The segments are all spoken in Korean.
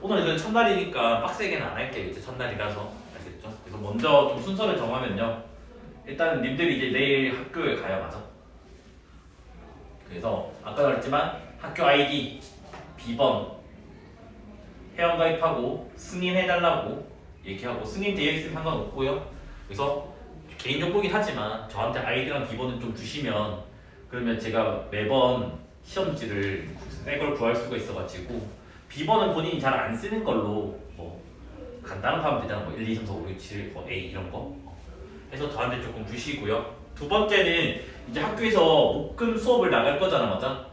오늘은 첫날이니까 빡세게는 안 할게요. 이제 첫날이라서 알겠죠? 그래서 먼저 좀 순서를 정하면요. 일단은 님들이 이제 내일 학교에 가요, 맞아? 그래서 아까도 말했지만 학교 아이디, 비번, 회원가입하고 승인해달라고 얘기하고 승인 되어 있으면 상관없고요. 그래서 개인 정보긴 하지만 저한테 아이디랑 비번을 좀 주시면 그러면 제가 매번 시험지를 새 걸 구할 수가 있어가지고 비번은 본인이 잘 안 쓰는 걸로 뭐 간단한 거 하면 되잖아. 뭐 1, 2, 3, 4, 5, 6, 7, 뭐 A 이런 거 해서 저한테 조금 주시고요. 두 번째는 이제 학교에서 목금 수업을 나갈 거잖아, 맞아?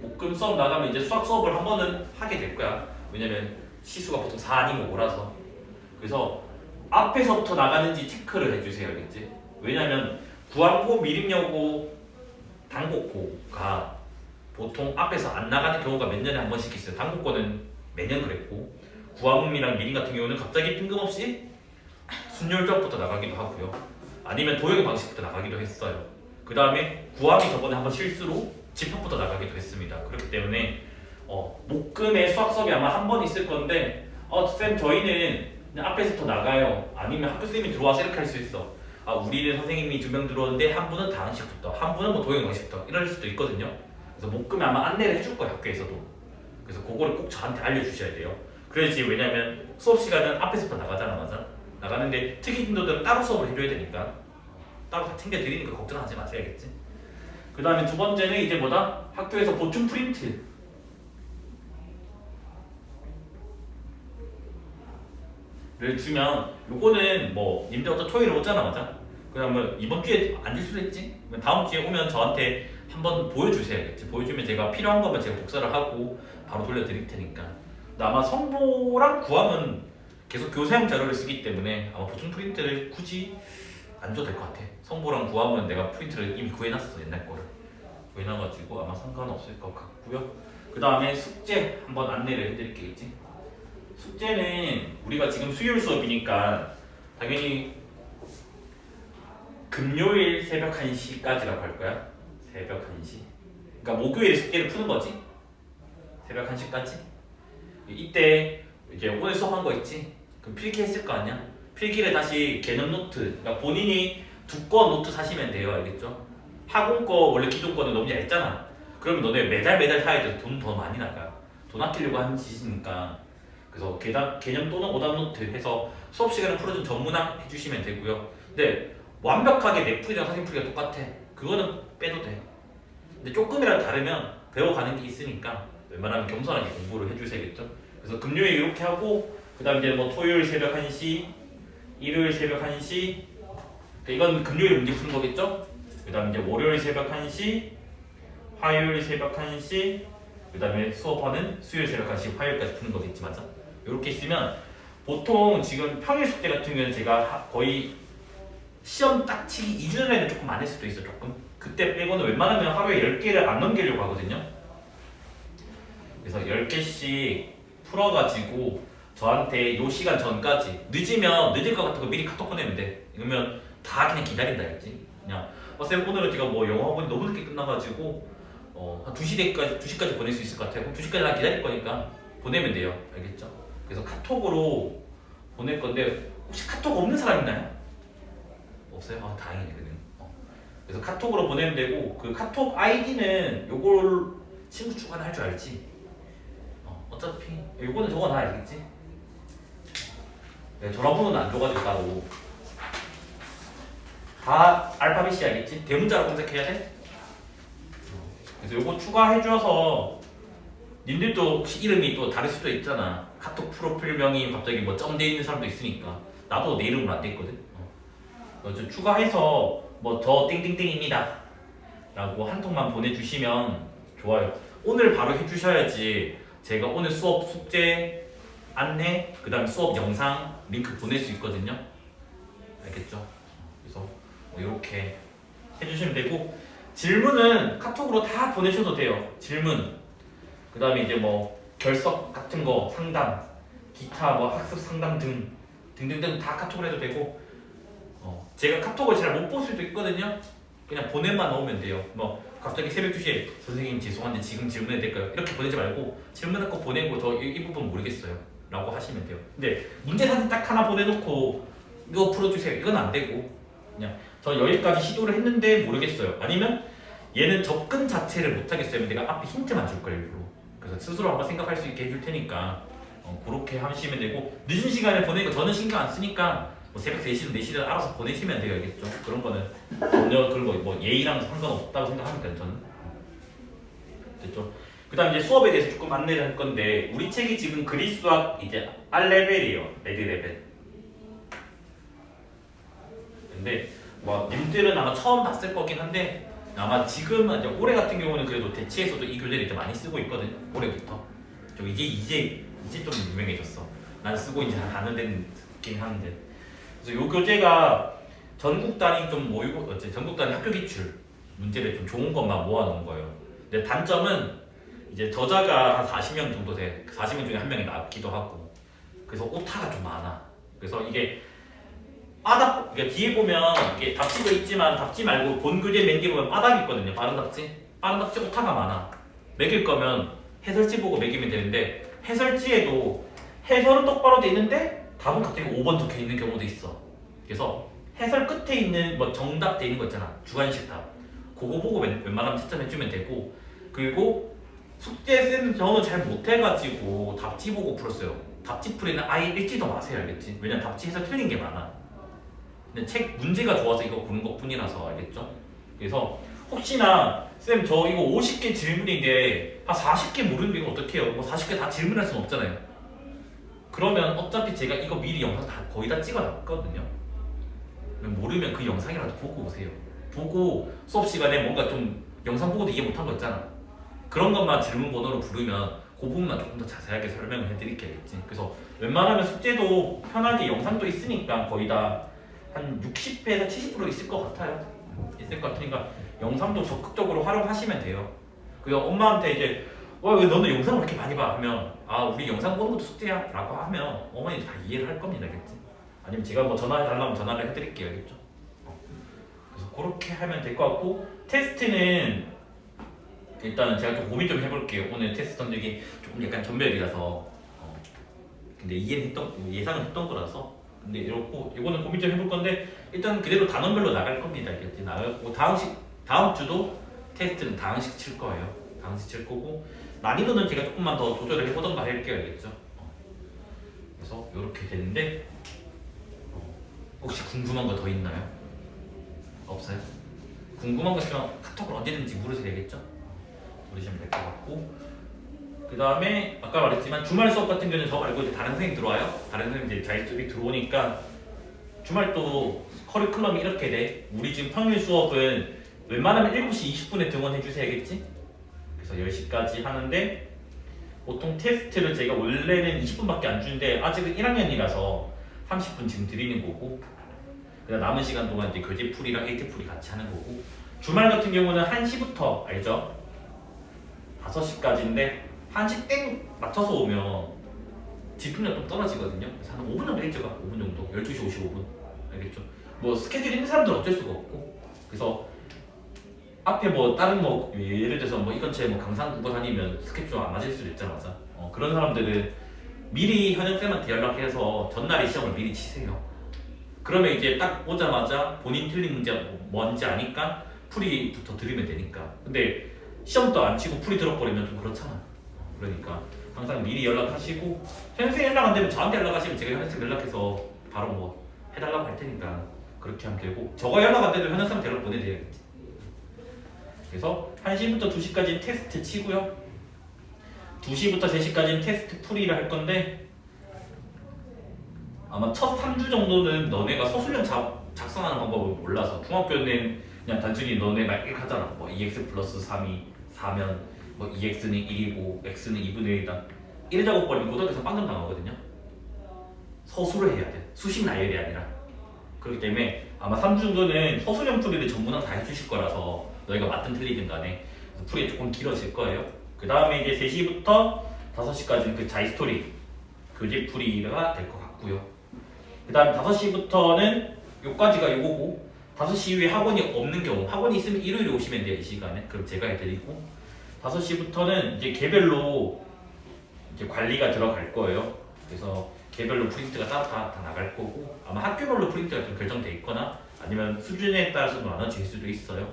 목금 수업 나가면 이제 수학 수업을 한 번은 하게 될 거야. 왜냐면 시수가 보통 4 아니면 5라서. 그래서 앞에서부터 나가는지 체크를 해주세요, 알겠지? 왜냐면 구암고, 미림여고, 당곡고가 보통 앞에서 안 나가는 경우가 몇 년에 한 번씩 있어요. 당곡고는 매년 그랬고 구암이랑 미림 같은 경우는 갑자기 뜬금없이 순열적부터 나가기도 하고요. 아니면 도형의 방식부터 나가기도 했어요. 그 다음에 구암이 저번에 한번 실수로 집합부터 나가기도 했습니다. 그렇기 때문에 목금의 수학 수업이 아마 한 번 있을 건데 쌤 저희는 그냥 앞에서부터 나가요. 아니면 학교쌤이 들어와서 이렇게 할 수 있어. 우리는 선생님이 2명 들어오는데 한 분은 다항식부터 한 분은 뭐 도형 방식부터 이럴 수도 있거든요. 그래서 목금에 아마 안내를 해줄 거예요, 학교에서도. 그래서 그거를 꼭 저한테 알려주셔야 돼요. 그래야지. 왜냐면 수업 시간은 앞에서부터 나가잖아, 맞아? 나가는데 특이 진도들은 따로 수업을 해줘야 되니까 따로 다 챙겨드리니까 걱정하지 마세요, 알겠지? 그 다음에 두 번째는 이제 뭐다? 학교에서 보충 프린트를 주면 요거는 뭐 님들 어떤 토요일에 오잖아, 맞아? 그러면 이번 주에 안 줄 수도 있지? 다음 주에 오면 저한테 한번 보여주세요, 알겠지? 보여주면 제가 필요한 거면 제가 복사를 하고 바로 돌려드릴 테니까. 근데 아마 성보랑 구함은 계속 교사용 자료를 쓰기 때문에 아마 보충 프린트를 굳이 안 줘도 될 것 같아. 성보랑 구함은 내가 프린트를 이미 구해놨어, 옛날 거를. 구해놔가지고 아마 상관없을 것 같고요. 그 다음에 숙제 한번 안내를 해드릴게겠지? 숙제는 우리가 지금 수요일 수업이니까 당연히 금요일 새벽 1시까지라고 할 거야. 새벽 1시. 그러니까 목요일에 숙제를 푸는 거지. 새벽 1시까지. 이때 이제 오늘 수업한 거 있지? 그럼 필기 했을 거 아니야? 필기를 다시 개념 노트, 그러니까 본인이 두꺼운 노트 사시면 돼요, 알겠죠? 학원 거 원래 기존 거는 너무 얇잖아. 그러면 너네 매달 사야 돼서 돈 더 많이 나가. 돈 아끼려고 하는 짓이니까. 그래서 개념 또는 오답 노트 해서 수업 시간에 풀어준 전문항 해주시면 되고요. 근데 완벽하게 내 풀이랑 선생님 풀이가 똑같아. 그거는 빼도 돼. 근데 조금이라도 다르면 배워가는 게 있으니까 웬만하면 겸손하게 공부를 해주셔야겠죠. 그래서 금요일 이렇게 하고 그 다음 이제 뭐 토요일 새벽 1시, 일요일 새벽 1시, 이건 금요일 문제 푸는 거겠죠? 그 다음 이제 월요일 새벽 1시, 화요일 새벽 1시, 그 다음에 수업하는 수요일 새벽 1시, 화요일까지 푸는 거겠지, 맞아? 이렇게 있으면 보통 지금 평일 숙제 같은 경우는 제가 거의 시험 딱 치기 2주 전에는 조금 안 할 수도 있어, 조금. 그때 빼고는 웬만하면 하루에 10개를 안 넘기려고 하거든요. 그래서 10개씩 풀어가지고 저한테 요 시간 전까지 늦으면 늦을 것 같은 거 미리 카톡 보내면 돼. 그러면 다 그냥 기다린다 했지. 그냥 쌤 오늘은 제가 뭐 영어 학원이 너무 늦게 끝나가지고 한 2시까지 보낼 수 있을 것 같아요. 그럼 2시까지 나 기다릴 거니까 보내면 돼요. 알겠죠? 그래서 카톡으로 보낼 건데 혹시 카톡 없는 사람 있나요? 없어요? 다행이네. 그러면. 그래서 카톡으로 보내면 되고 그 카톡 아이디는 요걸 친구 추가는 할 줄 알지? 어차피 요거는 적어놔, 알겠지? 네, 전화번호는 안 줘가지고 따로 다 알파벳이 알겠지? 대문자로 검색해야 돼? 그래서 요거 추가해줘서 님들도 혹시 이름이 또 다를 수도 있잖아. 카톡 프로필명이 갑자기 뭐 점 돼 있는 사람도 있으니까 나도 내 이름으로 안 돼 있거든. 좀 추가해서 뭐 저 띵띵띵입니다 라고 한 통만 보내주시면 좋아요. 오늘 바로 해주셔야지 제가 오늘 수업 숙제 안내 그 다음에 수업 영상 링크 보낼 수 있거든요. 알겠죠? 그래서 뭐 이렇게 해주시면 되고 질문은 카톡으로 다 보내셔도 돼요. 질문 그 다음에 이제 뭐 결석 같은 거 상담 기타 뭐 학습 상담 등등등 다 카톡으로 해도 되고 제가 카톡을 잘 못 볼 수도 있거든요. 그냥 보내만 넣으면 돼요. 뭐 갑자기 새벽 2시에 선생님 죄송한데 지금 질문해도 될까요? 이렇게 보내지 말고 질문을 꼭 보내고 저 이 부분 모르겠어요. 라고 하시면 돼요. 근데 문제 사진 딱 하나 보내놓고 이거 풀어주세요 이건 안 되고 그냥 저 여기까지 시도를 했는데 모르겠어요. 아니면 얘는 접근 자체를 못하겠어요. 내가 앞에 힌트만 줄 거예요 일부러. 그래서 스스로 한번 생각할 수 있게 해줄 테니까 그렇게 하시면 되고 늦은 시간에 보내니까 저는 신경 안 쓰니까 뭐 새벽 3시든 4시든 알아서 보내시면 돼요. 알겠죠? 그런 거는 전혀 그런 거 뭐 예의랑 상관없다고 생각하니까 저는 됐죠? 그 다음 이제 수업에 대해서 조금 안내를 할 건데 우리 책이 지금 그리스 수학 이제 R레벨이에요. 레디 레벨. 근데 뭐 님들은 아마 처음 봤을 거긴 한데 아마 지금 이제 올해 같은 경우는 그래도 대치에서도 이 교재를 이제 많이 쓰고 있거든요. 올해부터. 저 이제 좀 유명해졌어. 난 쓰고 이제 하는 데는 있긴 하는데. 그래서 이 교재가 전국 단위 좀 모이고 전국 단위 학교 기출 문제를 좀 좋은 것만 모아놓은 거예요. 근데 단점은 이제 저자가 한 40명 정도 돼. 40명 중에 한 명이 나기도 하고. 그래서 오타가 좀 많아. 그래서 이게 그러니까 뒤에 보면 이게 답지도 있지만 답지 말고 본 교재 맨 뒤에 보면 바닥이 있거든요. 빠른 답지. 빠른 답지 오타가 많아. 매길 거면 해설지 보고 매기면 되는데 해설지에도 해설은 똑바로 돼 있는데 답은 갑자기 5번 적혀 있는 경우도 있어. 그래서 해설 끝에 있는 뭐 정답 돼 있는 거 있잖아. 주관식 답. 그거 보고 웬만하면 채점해주면 되고 그리고 숙제 쓰는 저는 잘 못해가지고 답지 보고 풀었어요. 답지 풀이는 아예 읽지도 마세요. 알겠지? 왜냐면 답지 해서 틀린 게 많아. 근데 책 문제가 좋아서 이거 고른 것 뿐이라서 알겠죠? 그래서 혹시나 쌤 저 이거 50개 질문인데 한 40개 모르는 게 어떻게 해요? 뭐 40개 다 질문할 수는 없잖아요. 그러면 어차피 제가 이거 미리 영상 거의 다 찍어놨거든요. 모르면 그 영상이라도 보고 오세요. 보고 수업 시간에 뭔가 좀 영상 보고도 이해 못한 거 있잖아. 그런 것만 질문 번호로 부르면 그 부분만 조금 더 자세하게 설명을 해드릴게요. 그래서 웬만하면 숙제도 편하게 영상도 있으니까 거의 다 한 60회에서 70% 있을 것 같아요. 있을 것 같으니까 영상도 적극적으로 활용하시면 돼요. 그래서 엄마한테 이제 왜 너는 영상을 그렇게 많이 봐? 하면 우리 영상 보는 것도 숙제야 라고 하면 어머니 다 이해를 할 겁니다. 알겠지? 아니면 제가 뭐 전화해달라면 전화를 해드릴게요. 알겠죠? 그래서 그렇게 하면 될 것 같고 테스트는 일단은 제가 좀 고민 좀 해볼게요. 오늘 테스트 성적이 조금 약간 전멸이라서 근데 예상은 했던 거라서 근데 이렇고 이거는 고민 좀 해볼 건데 일단 그대로 단원별로 나갈 겁니다. 알겠지? 나가고 다음 주도 테스트는 다항식 칠 거예요. 다항식 칠 거고 난이도는 제가 조금만 더 조절을 해보던가 할게요. 알겠죠? 그래서 이렇게 되는데 혹시 궁금한 거 더 있나요? 없어요? 궁금한 거 있으면 카톡으로 언제든지 물으셔도 되겠죠? 물으시면 될 것 같고 그 다음에 아까 말했지만 주말 수업 같은 경우는 저 말고 이제 다른 선생님 들어와요. 다른 선생님 이제 자기들이 들어오니까 주말 또 커리큘럼이 이렇게 돼. 우리 지금 평일 수업은 웬만하면 7시 20분에 등원해 주셔야겠지? 그래서 10시까지 하는데 보통 테스트를 제가 원래는 20분밖에 안 주는데 아직은 1학년이라서 30분 지금 드리는 거고 그다음 남은 시간 동안 이제 교재풀이랑 일지풀이 같이 하는 거고 주말 같은 경우는 1시부터 알죠? 5시까지인데 1시 땡 맞춰서 오면 집중력 좀 떨어지거든요. 그래서 한 5분 정도 일찍 가. 5분 정도. 12시 55분. 알겠죠? 뭐 스케줄 있는 사람들은 어쩔 수가 없고 그래서 앞에 뭐 다른 뭐 예를 들어서 뭐 이 근처에 뭐 강산구가 다니면 스케줄 안 맞을 수도 있잖아. 맞아? 그런 사람들은 미리 현역쌤한테 연락해서 전날에 시험을 미리 치세요. 그러면 이제 딱 오자마자 본인 틀린 문제 뭔지 아니까 풀이부터 들으면 되니까. 근데 시험도 안 치고 풀이 들어버리면 좀 그렇잖아. 그러니까 항상 미리 연락하시고 현생 연락 안 되면 저한테 연락하시면 제가 현생 연락해서 바로 뭐 해달라고 할 테니까 그렇게 하면 되고 저가 연락 안 돼도 현생 연락 보내드려야겠지. 그래서 1시부터 2시까지 테스트 치고요. 2시부터 3시까지는 테스트 풀이를 할 건데 아마 첫 3주 정도는 너네가 서술형 작성하는 방법을 몰라서 중학교는 그냥 단순히 너네가 이렇게 하잖아. 뭐 2x 플러스 3이 4면 뭐 2x는 1이고 x는 2분의 1이다. 1 작업버리면 고등학교에서 빵점 당하거든요. 서술을 해야 돼. 수식 나열이 아니라. 그렇기 때문에 아마 3주 정도는 서술형 풀이를 전문학 다 해주실 거라서 너희가 맞든 틀리든 간에 풀이 조금 길어질 거예요. 그 다음에 이제 3시부터 5시까지는 그 자이스토리 교재 풀이가 될 것 같고요. 그 다음 5시부터는 요까지가 요거고 5시 이후에 학원이 없는 경우 학원이 있으면 일요일에 오시면 돼요. 이 시간에. 그럼 제가 해드리고 5시부터는 이제 개별로 이제 관리가 들어갈 거예요. 그래서 개별로 프린트가 다 나갈 거고 아마 학교별로 프린트가 좀 결정돼 있거나 아니면 수준에 따라서 나눠질 수도 있어요.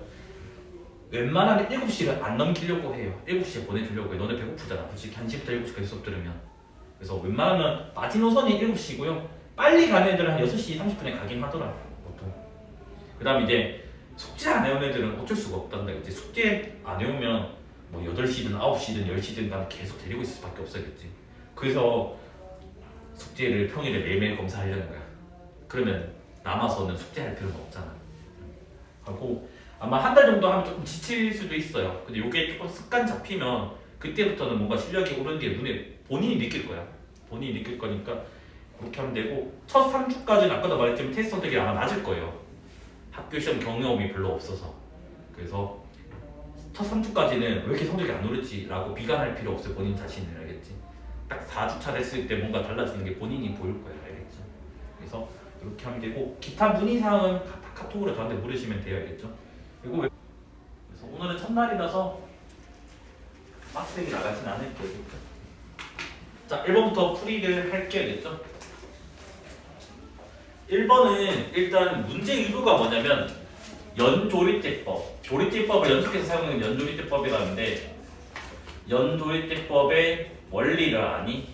웬만하면 7시를 안 넘기려고 해요. 7시에 보내주려고 해요. 너네 배고프잖아. 솔직히 1시부터 7시까지 수업 들으면. 그래서 웬만하면 마지노선이 7시고요. 빨리 가는 애들은 한 6시 30분에 가긴 하더라고요. 보통. 그 다음 이제 숙제 안 해온 애들은 어쩔 수가 없단다. 이제 숙제 안 해오면 뭐 8시든 9시든 10시든 간 계속 데리고 있을 수밖에 없어야겠지. 그래서 숙제를 평일에 매일매일 검사하려는 거야. 그러면 남아서는 숙제할 필요는 없잖아. 하고 아마 한 달 정도 하면 조금 지칠 수도 있어요. 근데 이게 조금 습관 잡히면 그때부터는 뭔가 실력이 오르는 게 눈에 본인이 느낄 거야. 본인이 느낄 거니까 그렇게 하면 되고 첫 3주까지는 아까도 말했지만 테스트 성적이 아마 낮을 거예요. 학교 시험 경험이 별로 없어서. 그래서 첫 3주까지는 왜 이렇게 성적이 안 오르지? 라고 비관할 필요 없어요. 본인 자신을. 알겠지? 딱 4주차 됐을 때 뭔가 달라지는 게 본인이 보일 거예요. 알겠죠? 그래서 이렇게 하면 되고 기타 문의사항은 카톡으로 저한테 물으시면 돼요. 알겠죠? 그리고 그래서 오늘은 첫날이라서 빡세게 나가진 않을게요. 자, 1번부터 풀이를 할게요. 알겠죠? 1번은 일단 문제 의도가 뭐냐면 연조립제법. 조립제법을 연속해서 사용하는 연조립제법이라는데 연조립제법의 원리를 아니?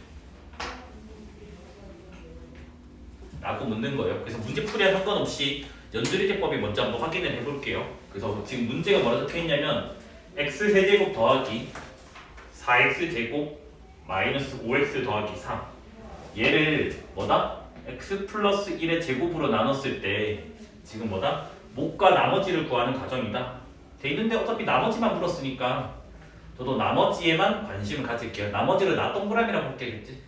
라고 묻는 거예요. 그래서 문제 풀이와 상관없이 연조립제법이 먼저 한번 확인을 해볼게요. 그래서 지금 문제가 뭐라 적혀있냐면 x세제곱 더하기 4x제곱 마이너스 5x 더하기 3 얘를 뭐다? x 플러스 1의 제곱으로 나눴을 때 지금 뭐다? 목과 나머지를 구하는 과정이다. 돼 있는데 어차피 나머지만 물었으니까 저도 나머지에만 관심을 가질게요. 나머지를 나 동그라미라고 할게겠지.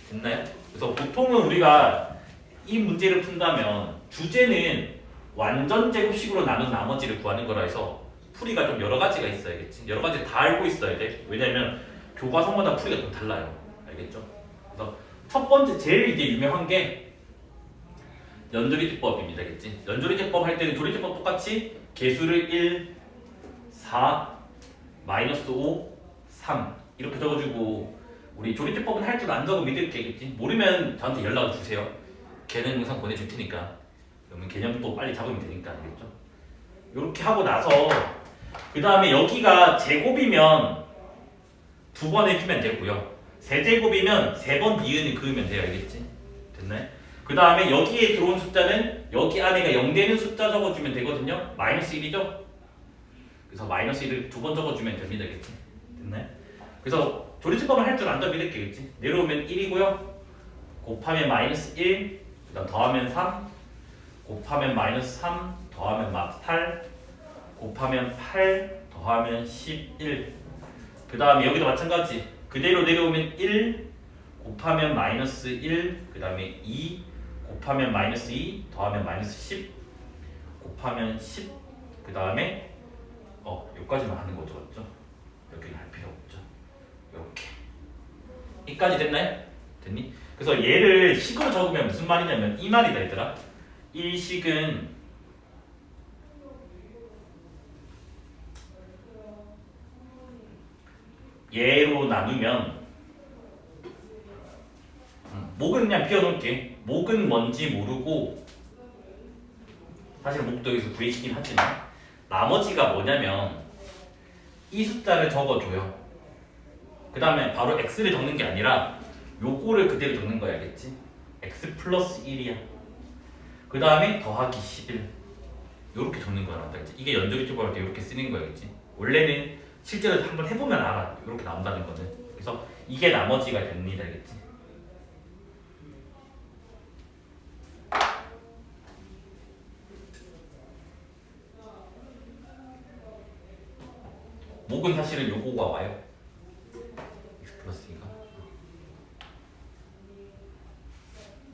됐나요? 그래서 보통은 우리가 이 문제를 푼다면 주제는 완전 제곱식으로 나눈 나머지를 구하는 거라 해서 풀이가 좀 여러 가지가 있어야겠지. 여러 가지 다 알고 있어야 돼. 왜냐면 교과서마다 풀이가 좀 달라요. 알겠죠? 그래서 첫 번째 제일 이제 유명한 게 연조립제법입니다. 알겠지? 연조립제법 할 때는 조립제법 똑같이 개수를 1, 4, 마이너스 5, 3 이렇게 적어주고 우리 조립제법은 할 줄 안 적으면 믿을게겠지? 모르면 저한테 연락을 주세요. 개념 영상 보내줄 테니까 그러면 개념도 빨리 잡으면 되니까 알겠죠? 이렇게 하고 나서 그 다음에 여기가 제곱이면 2번 해주면 되고요. 세제곱이면 3번 니은을 그으면 돼요. 알겠지? 됐나요? 그 다음에 여기에 들어온 숫자는 여기 안에가 0 되는 숫자 적어주면 되거든요. 마이너스 1이죠? 그래서 마이너스 1을 2번 적어주면 됩니다. 알겠지? 됐나요? 그래서 조립제법을 할 줄 안다 믿을게겠지? 내려오면 1이고요. 곱하면 마이너스 1, 그 다음 더하면 3, 곱하면 마이너스 3, 더하면 8, 곱하면 8, 더하면 11. 그 다음에 여기도 마찬가지. 그대로 내려오면 1, 곱하면 마이너스 1, 그 다음에 2, 곱하면 마이너스 2, 더하면 마이너스 10, 곱하면 10, 그 다음에 여기까지만 하는 거죠. 맞죠? 여기는 할 필요 없죠. 이렇게. 이까지 됐나요? 됐니? 그래서 얘를 식으로 적으면 무슨 말이냐면 이 말이다 얘들아. 이 식은 얘로 나누면 목은 그냥 비워놓을게. 목은 뭔지 모르고 사실 목도 여기서 구해지긴 하지만 나머지가 뭐냐면 이 숫자를 적어줘요. 그 다음에 바로 x를 적는 게 아니라 요거를 그대로 적는 거야. 알겠지? x 플러스 1이야. 그 다음에 더하기 11 요렇게 적는 거야. 알겠지? 이게 연조립제법 할 때 이렇게 쓰는 거야. 알겠지? 원래는 실제로 한번 해보면 알아. 이렇게 나온다는 거는. 그래서 이게 나머지가 됩니다. 알겠지? 목은 사실은 요거가 와요. x 플러스 2가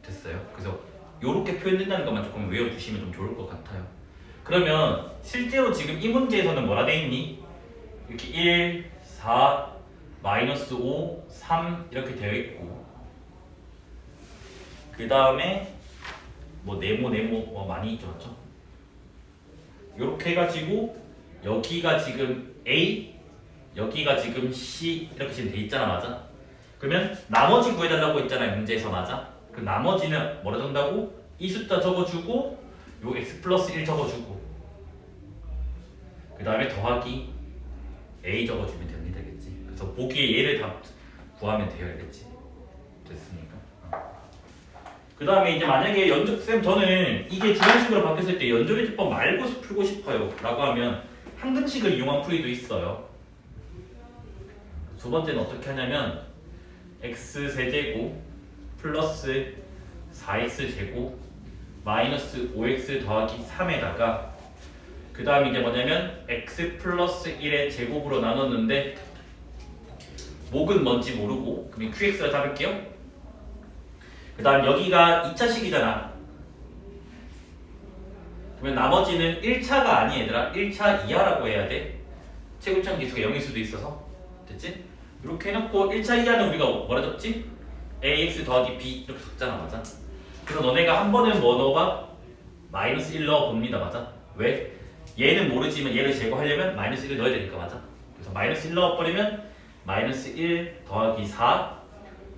됐어요. 그래서 요렇게 표현된다는 것만 조금 외워주시면 좀 좋을 것 같아요. 그러면 실제로 지금 이 문제에서는 뭐라 돼 있니? 이렇게 1, 4, 마이너스 5, 3 이렇게 되어 있고 그 다음에 뭐 네모 뭐 많이 있죠. 맞죠? 요렇게 해가지고 여기가 지금 A 여기가 지금 C 이렇게 지금 돼 있잖아. 맞아? 그러면 나머지 구해달라고 했잖아요. 문제에서 맞아. 그 나머지는 뭐라 적는다고? 이 숫자 적어주고 요 x 플러스 1 적어주고 그 다음에 더하기 a 적어주면 됩니다. 겠지. 그래서 보기에 얘를 다 구하면 되어야겠지. 됐습니까? 그 다음에 이제 만약에 쌤 저는 이게 주관식으로 바뀌었을 때 연조리집법 말고 풀고 싶어요 라고 하면 항등식을 이용한 풀이도 있어요. 두 번째는 어떻게 하냐면 x 세제곱 플러스 4x 제곱 마이너스 5x 더하기 3에다가 그 다음에 이제 뭐냐면 x 플러스 1의 제곱으로 나눴는데 목은 뭔지 모르고 그럼 qx를 잡을게요. 그 다음 여기가 2차식이잖아. 그러면 나머지는 1차가 아니 얘들아. 1차 이하라고 해야 돼. 최고점 기수가 0일 수도 있어서. 됐지? 이렇게 해놓고 1차 이하는 우리가 뭐라 적지? ax 더하기 b 이렇게 적잖아. 맞아? 그래서 너네가 한 번은 뭐 넣어봐? 마이너스 1 넣어봅니다. 맞아? 왜? 얘는 모르지만 얘를 제거하려면 마이너스 1을 넣어야 되니까. 맞아? 그래서 마이너스 1 넣어버리면 마이너스 1 더하기 4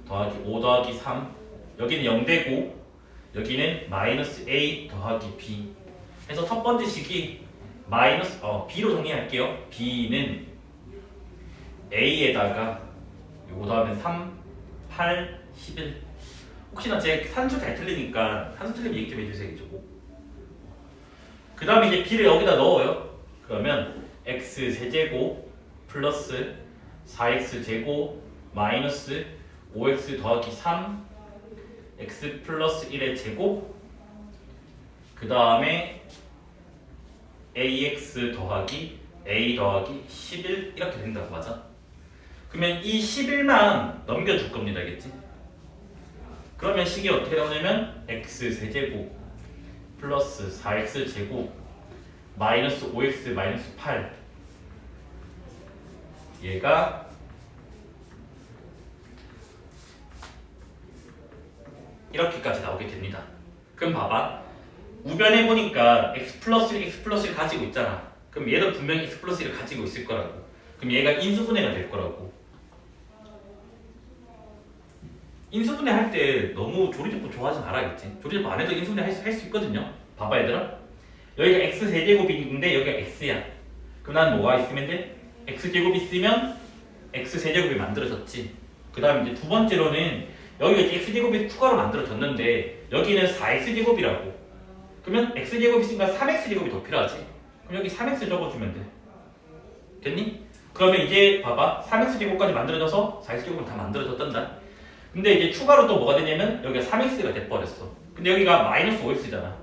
더하기 5 더하기 3 여기는 0 되고 여기는 마이너스 a 더하기 b 해서 첫 번째 식이 마이너스 b로 정리할게요. b는 a에다가 요거 더하면 3, 8, 11 혹시나 제 산수 잘 틀리니까 산수 틀리면 얘기 좀 해주세요. 그 다음에 이제 b를 여기다 넣어요. 그러면 x 세제곱 플러스 4x 제곱 마이너스 5x 더하기 3 x 플러스 1의 제곱 그 다음에 ax 더하기 a 더하기 11 이렇게 된다고. 맞아? 그러면 이 11만 넘겨줄 겁니다. 알겠지? 그러면 식이 어떻게 나오냐면 x 세제곱 플러스 4x 제곱 마이너스 5x 마이너스 8 얘가 이렇게까지 나오게 됩니다. 그럼 봐봐. 우변해 보니까 x 플러스 1을 가지고 있잖아. 그럼 얘도 분명히 x 플러스 1을 가지고 있을 거라고. 그럼 얘가 인수분해가 될 거라고. 인수분해 할 때 너무 조리제법 좋아하지 말아야겠지. 조리제법 안 해도 인수분해 할 수 있거든요. 봐봐 얘들아. 여기가 x 세제곱인데 여기가 x야. 그럼 난 뭐가 있으면 돼? x 제곱 있으면 x 세제곱이 만들어졌지. 그 다음 이제 두 번째로는 여기가 이제 x제곱이 추가로 만들어졌는데 여기는 4x제곱이라고. 그러면 x제곱이 있으니까 3x제곱이 더 필요하지. 그럼 여기 3x 적어주면 돼. 됐니? 그러면 이제 봐봐. 3x제곱까지 만들어져서 4x제곱은 다 만들어졌단다. 근데 이제 추가로 또 뭐가 되냐면 여기가 3x가 돼버렸어. 근데 여기가 마이너스 5x잖아.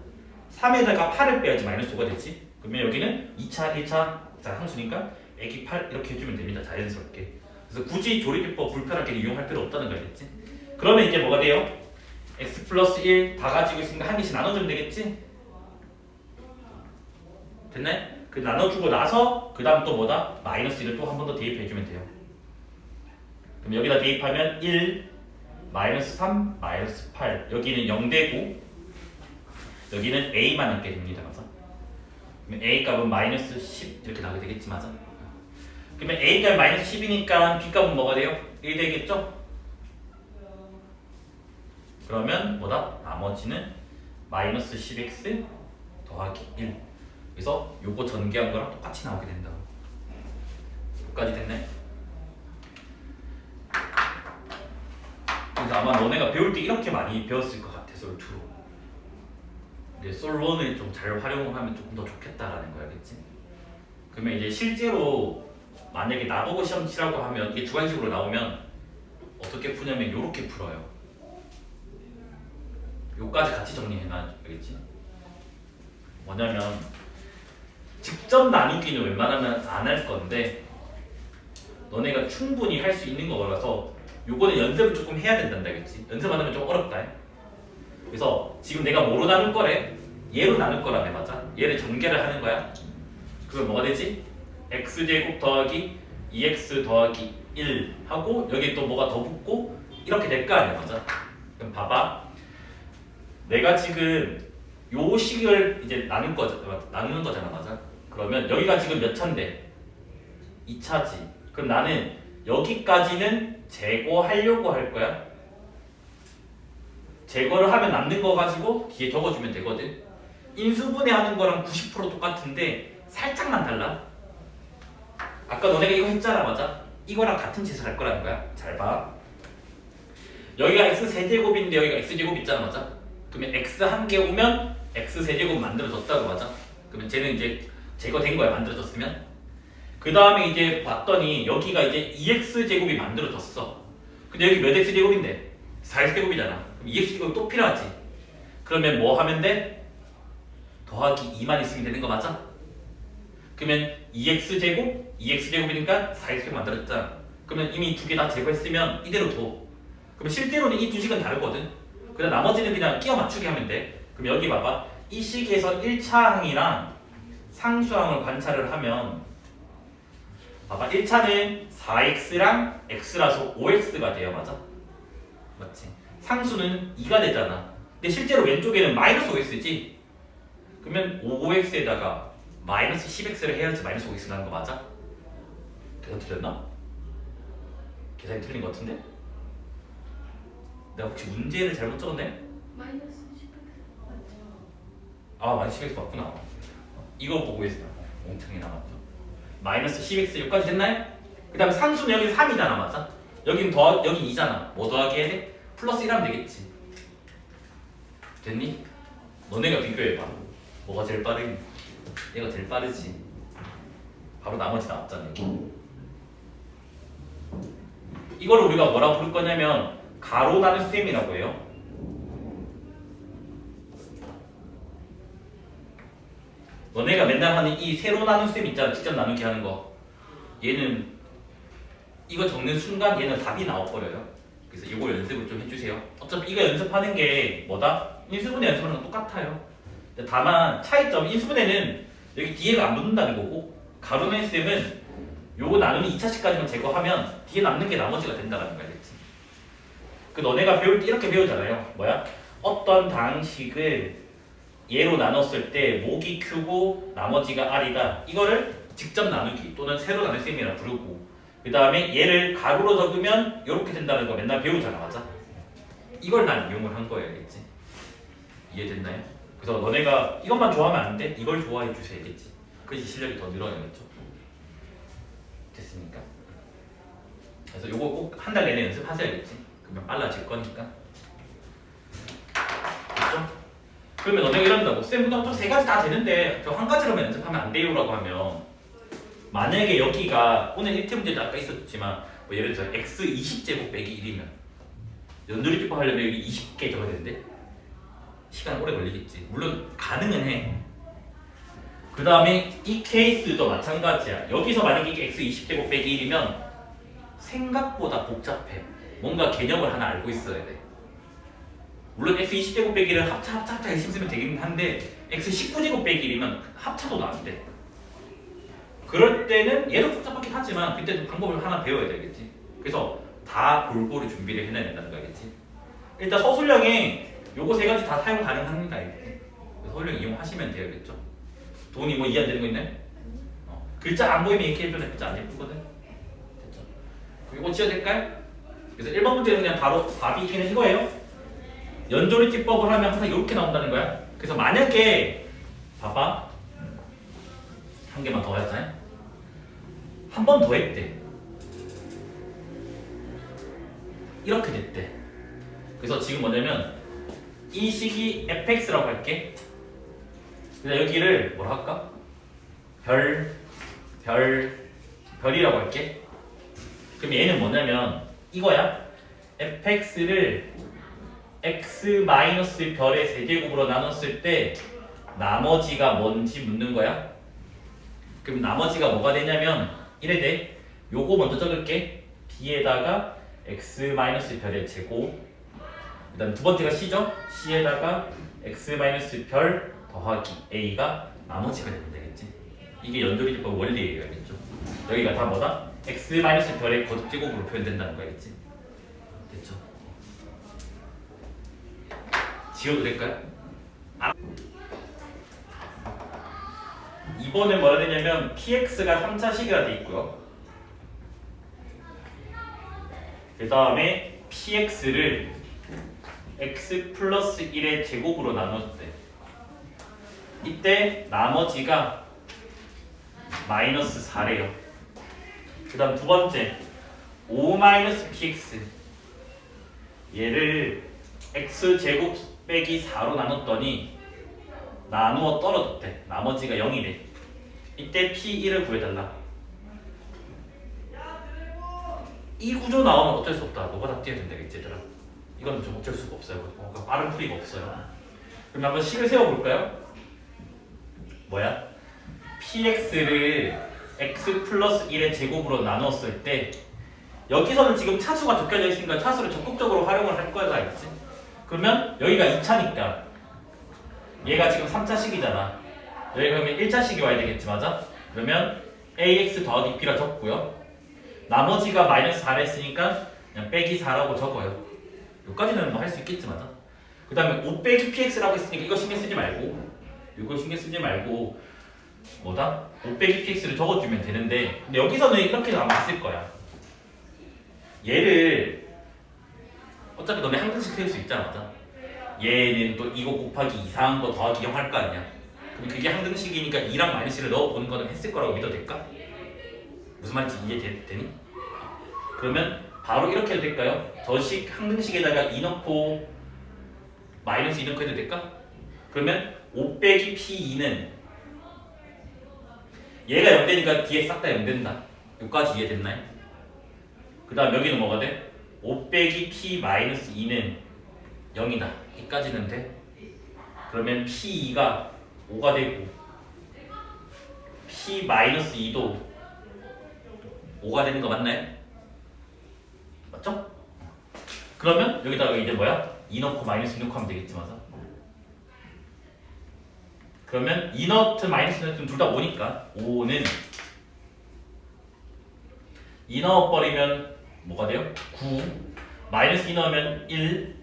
3에다가 8을 빼야지 마이너스 5가 되지. 그러면 여기는 2차, 1차 상수니까 애기 8 이렇게 해주면 됩니다. 자연스럽게. 그래서 굳이 조리비법 불편하게 이용할 필요 없다는 거겠지. 그러면 이제 뭐가 돼요? x 플러스 1 다 가지고 있으니까 한 개씩 나눠주면 되겠지? 됐나요? 그 나눠주고 나서 그 다음 또 뭐다? 마이너스 1을 또 한 번 더 대입해주면 돼요. 그럼 여기다 대입하면 1, 마이너스 3, 마이너스 8 여기는 0 되고 여기는 a만 남게 됩니다. 맞아? 그러면 a 값은 마이너스 10 이렇게 나오게 되겠지. 맞아? 그러면 a 값 마이너스 10이니까 b 값은 뭐가 돼요? 1 되겠죠? 그러면 뭐다? 나머지는 마이너스 10x 더하기 1 그래서 요거 전개한 거랑 똑같이 나오게 된다. 여기까지 됐네. 그래서 아마 너네가 배울 때 이렇게 많이 배웠을 것 같아. 솔2로 근데 솔1을 좀 잘 활용하면 조금 더 좋겠다라는 거야. 알겠지? 그러면 이제 실제로 만약에 나보고 시험 치라고 하면 이게 주관식으로 나오면 어떻게 푸냐면 이렇게 풀어요. 요까지 같이 정리해놔. 알겠지? 뭐냐면 직접 나누기는 웬만하면 안 할 건데 너네가 충분히 할 수 있는 거라서 요거는 연습을 조금 해야 된단다. 알겠지? 연습 안 하면 좀 어렵다. 그래서 지금 내가 뭐로 나눌 거래? 얘로 나눌 거라며. 맞아? 얘를 전개를 하는 거야. 그럼 뭐가 되지? x제곱 더하기 2x 더하기 1 하고 여기 또 뭐가 더 붙고 이렇게 될 거 아니야. 맞아? 그럼 봐봐. 내가 지금 요 식을 이제 나누는 거잖아. 맞아? 그러면 여기가 지금 몇 차인데? 2차지. 그럼 나는 여기까지는 제거하려고 할 거야. 제거를 하면 남는 거 가지고 뒤에 적어주면 되거든. 인수분해하는 거랑 90% 똑같은데 살짝만 달라. 아까 너네가 이거 했잖아, 맞아? 이거랑 같은 짓을 할 거라는 거야. 잘 봐. 여기가 x-제곱인데 여기가 x제곱 있잖아, 맞아? 그러면 x 한 개 오면 x-제곱 만들어졌다고, 맞아? 그러면 쟤는 이제 제거된 거야, 만들어졌으면. 그 다음에 이제 봤더니 여기가 이제 2x제곱이 만들어졌어. 근데 여기 몇 x제곱인데? 4x제곱이잖아. 그럼 2x제곱이 또 필요하지. 그러면 뭐 하면 돼? 더하기 2만 있으면 되는 거 맞아? 그러면 2x제곱, 2x제곱이니까 4x제곱 만들어졌잖아. 그러면 이미 두 개 다 제거했으면 이대로 둬. 그럼 실제로는 이 두 식은 다르거든. 그냥 나머지는 그냥 끼워 맞추게 하면 돼. 그럼 여기 봐봐. 이 식에서 1차 항이랑 상수항을 관찰을 하면 봐봐. 1차는 4x랑 x라서 5x가 돼요. 맞아? 맞지? 상수는 2가 되잖아. 근데 실제로 왼쪽에는 마이너스 5x지? 그러면 5x에다가 마이너스 10x를 해야지 마이너스 5x 나는 거 맞아? 계산 틀렸나? 계산이 틀린 거 같은데? 내가 혹시 문제를 잘못 적었네? 마이너스 10x 맞죠? 아, 마이너스 10x 맞구나. 이거 보고 있어. 멍청이 나왔죠. 마이너스 10x 여기까지 됐나요? 그 다음에 상수는 여기 3이잖아, 맞아? 여긴 여긴 2잖아. 뭐 더하기 해야 돼? 플러스 1 하면 되겠지. 됐니? 너네가 비교해봐. 뭐가 제일 빠르니? 얘가 제일 빠르지. 바로 나머지 나왔잖아. 이거를 우리가 뭐라고 부를 거냐면 가로 나눈 셈이라고 해요. 너네가 맨날 하는 이 세로 나눈 셈 있잖아. 직접 나누기 하는 거. 얘는 이거 적는 순간 얘는 답이 나와버려요. 그래서 이거 연습을 좀 해주세요. 어차피 이거 연습하는 게 뭐다? 인수분해 연습하는 건 똑같아요. 다만 차이점, 인수분해는 여기 뒤에가 안 붙는다는 거고 가로 나눈 셈은 요거 나누기 2차식까지만 제거하면 뒤에 남는 게 나머지가 된다는 거 알겠지? 그 너네가 배울 때 이렇게 배우잖아요. 뭐야? 어떤 방식을 얘로 나눴을 때 목이 Q고 나머지가 R이다. 이거를 직접 나누기 또는 세로 나눌 셈이라 부르고 그 다음에 얘를 가로로 적으면 이렇게 된다는 거 맨날 배우잖아. 맞아? 이걸 난 이용을 한 거예요. 알겠지? 이해됐나요? 그래서 너네가 이것만 좋아하면 안 돼. 이걸 좋아해 주셔야겠지. 그래야지 실력이 더 늘어나겠죠. 됐습니까? 그래서 요거 꼭 한 달 내내 연습하셔야겠지. 그러면 빨라질 거니까. 됐죠? 그러면 너네가 이런다고 쌤 또 세 가지 다 되는데 저 한 가지로만 연습하면 안 돼요라고 하면 만약에 여기가 오늘 1트 문제도 아까 있었지만 뭐 예를 들어서 x 20제곱 빼기 1이면 연돌이 기법 하려면 여기 20개 적어야 되는데 시간 오래 걸리겠지. 물론 가능은 해. 그 다음에 이 케이스도 마찬가지야. 여기서 만약에 이게 x 20제곱 빼기 1이면 생각보다 복잡해. 뭔가 개념을 하나 알고 있어야 돼. 물론 x 20제곱 빼기 1은 합차 열심히 쓰면 되긴 한데 x 19제곱 빼기 1이면 합차도 안 돼. 그럴 때는 얘도 복잡하긴 하지만 그때도 방법을 하나 배워야 되겠지. 그래서 다 골고루 준비를 해놔야 된다는 거겠지. 일단 서술형에 요거 세 가지 다 사용 가능합니다. 이렇게. 서술형 이용하시면 되겠죠. 돈이 뭐 이해 안 되는 거 있나요? 글자 안 보이면 이렇게 해줘야 글자 안 예쁘거든. 됐죠? 이거 지어야 될까요? 그래서 1번 문제는 그냥 바로 답이 있기는 이거예요. 연조리 기법을 하면 항상 이렇게 나온다는 거야. 그래서 만약에 봐봐 한 개만 더 했잖아요. 한 번 더 했대. 이렇게 됐대. 그래서 지금 뭐냐면 이 식이 fx라고 할게. 그래서 여기를 뭐라 할까? 별이라고 할게. 그럼 얘는 뭐냐면 이거야. fx를 x-별의 세제곱으로 나눴을 때 나머지가 뭔지 묻는 거야. 그럼 나머지가 뭐가 되냐면 이래 돼. 요거 먼저 적을게. b에다가 x-별의 제곱. 그 다음 두 번째가 c죠. c에다가 x-별 더하기 a가 나머지가 되면 되겠지. 이게 연조리기법 원리예요. 알겠죠? 여기가 다 뭐다? x-별의 거듭제곱으로 표현된다는 거겠지. 됐죠? 지워도 될까요? 이번에 뭐라 되냐면 px가 3차식이라 돼 있고요. 그 다음에 px를 x 플러스 1의 제곱으로 나눴대. 이때 나머지가 마이너스 4래요. 그 다음 두 번째 5-px 얘를 x제곱 빼기 4로 나눴더니 나누어 떨어졌대. 나머지가 0이래. 이때 p1을 구해달라. 이 구조 나오면 어쩔 수 없다. 너가 다 띄어야 된다겠지 얘들아. 이건 좀 어쩔 수가 없어요. 뭔가 빠른 풀이가 없어요. 그럼 한번 식을 세워볼까요? 뭐야? px를 x 플러스 1의 제곱으로 나눴을 때 여기서는 지금 차수가 적혀져 있으니까 차수를 적극적으로 활용을 할 거야 알겠지? 그러면 여기가 2차니까 얘가 지금 3차식이잖아. 여기 그러면 1차식이 와야 되겠지 맞아? 그러면 ax 더하기 b라 적고요. 나머지가 마이너스 4라 했으니까 그냥 빼기 4라고 적어요. 여기까지는 뭐 할 수 있겠지 맞아? 그 다음에 5 빼기 px라고 했으니까 이거 신경 쓰지 말고 이거 신경 쓰지 말고 뭐다? 5 빼기 px를 적어주면 되는데 근데 여기서는 이렇게 아마 쓸 거야. 얘를 어차피 너네 항등식 세울 수 있잖아 맞아? 얘는 또 이거 곱하기 이상한 거 더하기 0 할 거 아니야? 그럼 그게 항등식이니까 2랑 마이너스를 넣어보는 거는 했을 거라고 믿어도 될까? 무슨 말인지 이해되니? 그러면 바로 이렇게 해도 될까요? 저식 항등식에다가 2 넣고 마이너스 2 넣고 해도 될까? 그러면 5 빼기 p2는 얘가 0되니까 뒤에 싹 다 0된다. 여기까지 이해됐나요? 그 다음 여기는 뭐가 돼? 5 빼기 p 마이너스 2는 0이다. 여기까지는 돼. 그러면 p2가 5가 되고 p 마이너스 2도 5가 되는 거 맞나요? 맞죠? 그러면 여기다가 이제 뭐야? 2 넣고 마이너스 2 넣고 하면 되겠지 맞아? 그러면 2 넣트 마이너스 2 넣트 둘 다 5니까 5는 2 넣어버리면 뭐가 돼요? 9 마이너스 2 넣으면 1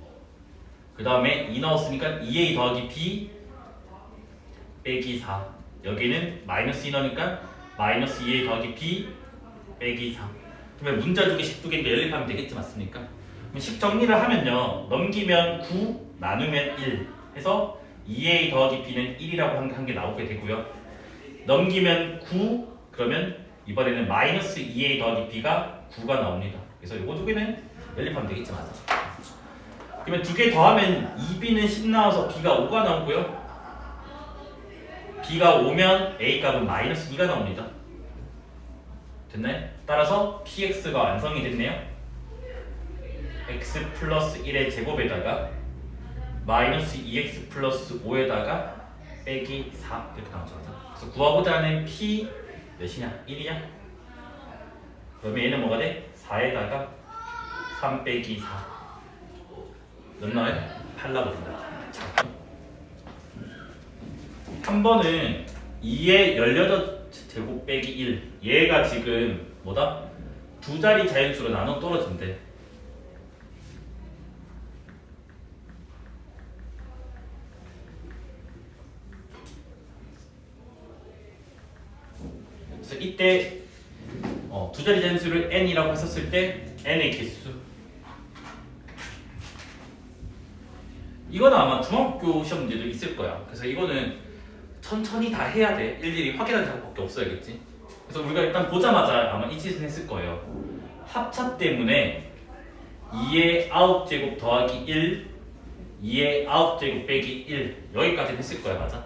그 다음에 2 넣었으니까 2a 더하기 b 빼기 4 여기는 마이너스 2 넣으니까 마이너스 2a 더하기 b 빼기 4 그러면 문자 두 개, 식 두 개니까 연립하면 되겠지 맞습니까? 그럼 식 정리를 하면요 넘기면 9 나누면 1 해서 2a 더하기 b는 1이라고 한 게 나오게 되고요 넘기면 9 그러면 이번에는 마이너스 2a 더하기 b가 9가 나옵니다. 그래서 이거 두 개는 연립하면 되겠지 맞아. 그러면 두 개 더하면 2b는 10 나와서 b가 5가 나오고요 b가 5면 a 값은 마이너스 2가 나옵니다. 됐나요? 따라서 px가 완성이 됐네요. x 플러스 1의 제곱에다가 마이너스 2x 플러스 5에다가 빼기 4 이렇게 나오죠. 그래서 구하고자 하는 p 몇이냐? 1이냐? 그러면 얘는 뭐가 돼? 4에다가 3 빼기 4 몇 나와요? 8 나거든요. 한 번은 2의 18제곱 빼기 1 얘가 지금 뭐다? 두 자리 자연수로 나눠 떨어진대. 그래서 이때 두 자리 자연수를 n이라고 했었을 때 n의 개수 이거는 아마 중학교 시험 문제도 있을 거야. 그래서 이거는 천천히 다 해야 돼. 일일이 확인하는 작업밖에 없어야겠지. 그래서 우리가 일단 보자마자 아마 이 짓은 했을 거예요. 합차 때문에 2의 9제곱 더하기 1 2의 9제곱 빼기 1 여기까지는 했을 거야. 맞아?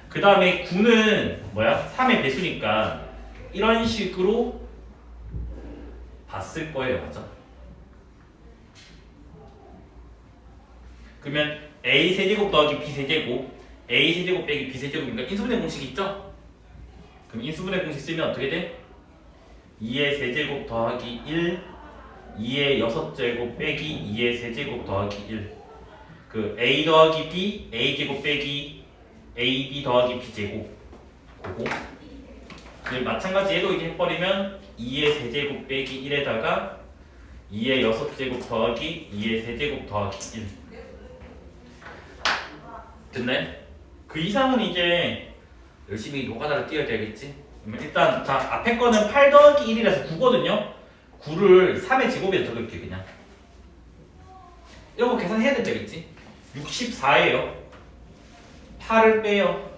그 다음에 9는 뭐야? 3의 배수니까 이런 식으로 봤을 거예요. 맞아? 그러면 a 세제곱 더하기 b 세제곱 a 세제곱 빼기 b 세제곱이니까 인수분해 공식 있죠? 그럼 인수분해 공식 쓰면 어떻게 돼? 2의 세제곱 더하기 1 2의 6제곱 빼기 2의 세제곱 더하기 1 그 a 더하기 b a 제곱 빼기 ab 더하기 b 제곱 그거 마찬가지 얘도 이렇게 해버리면 2의 세제곱 빼기 1에다가 2의 6제곱 더하기 2의 세제곱 더하기 1 됐나요? 그 이상은 이제 열심히 노가다를 띄워야 되겠지. 그러면 일단 자 앞에 거는 8 더하기 1이라서 9거든요. 9를 3의 제곱에 적을게 그냥. 이런 거 계산해야 된다겠지? 64예요. 8을 빼요.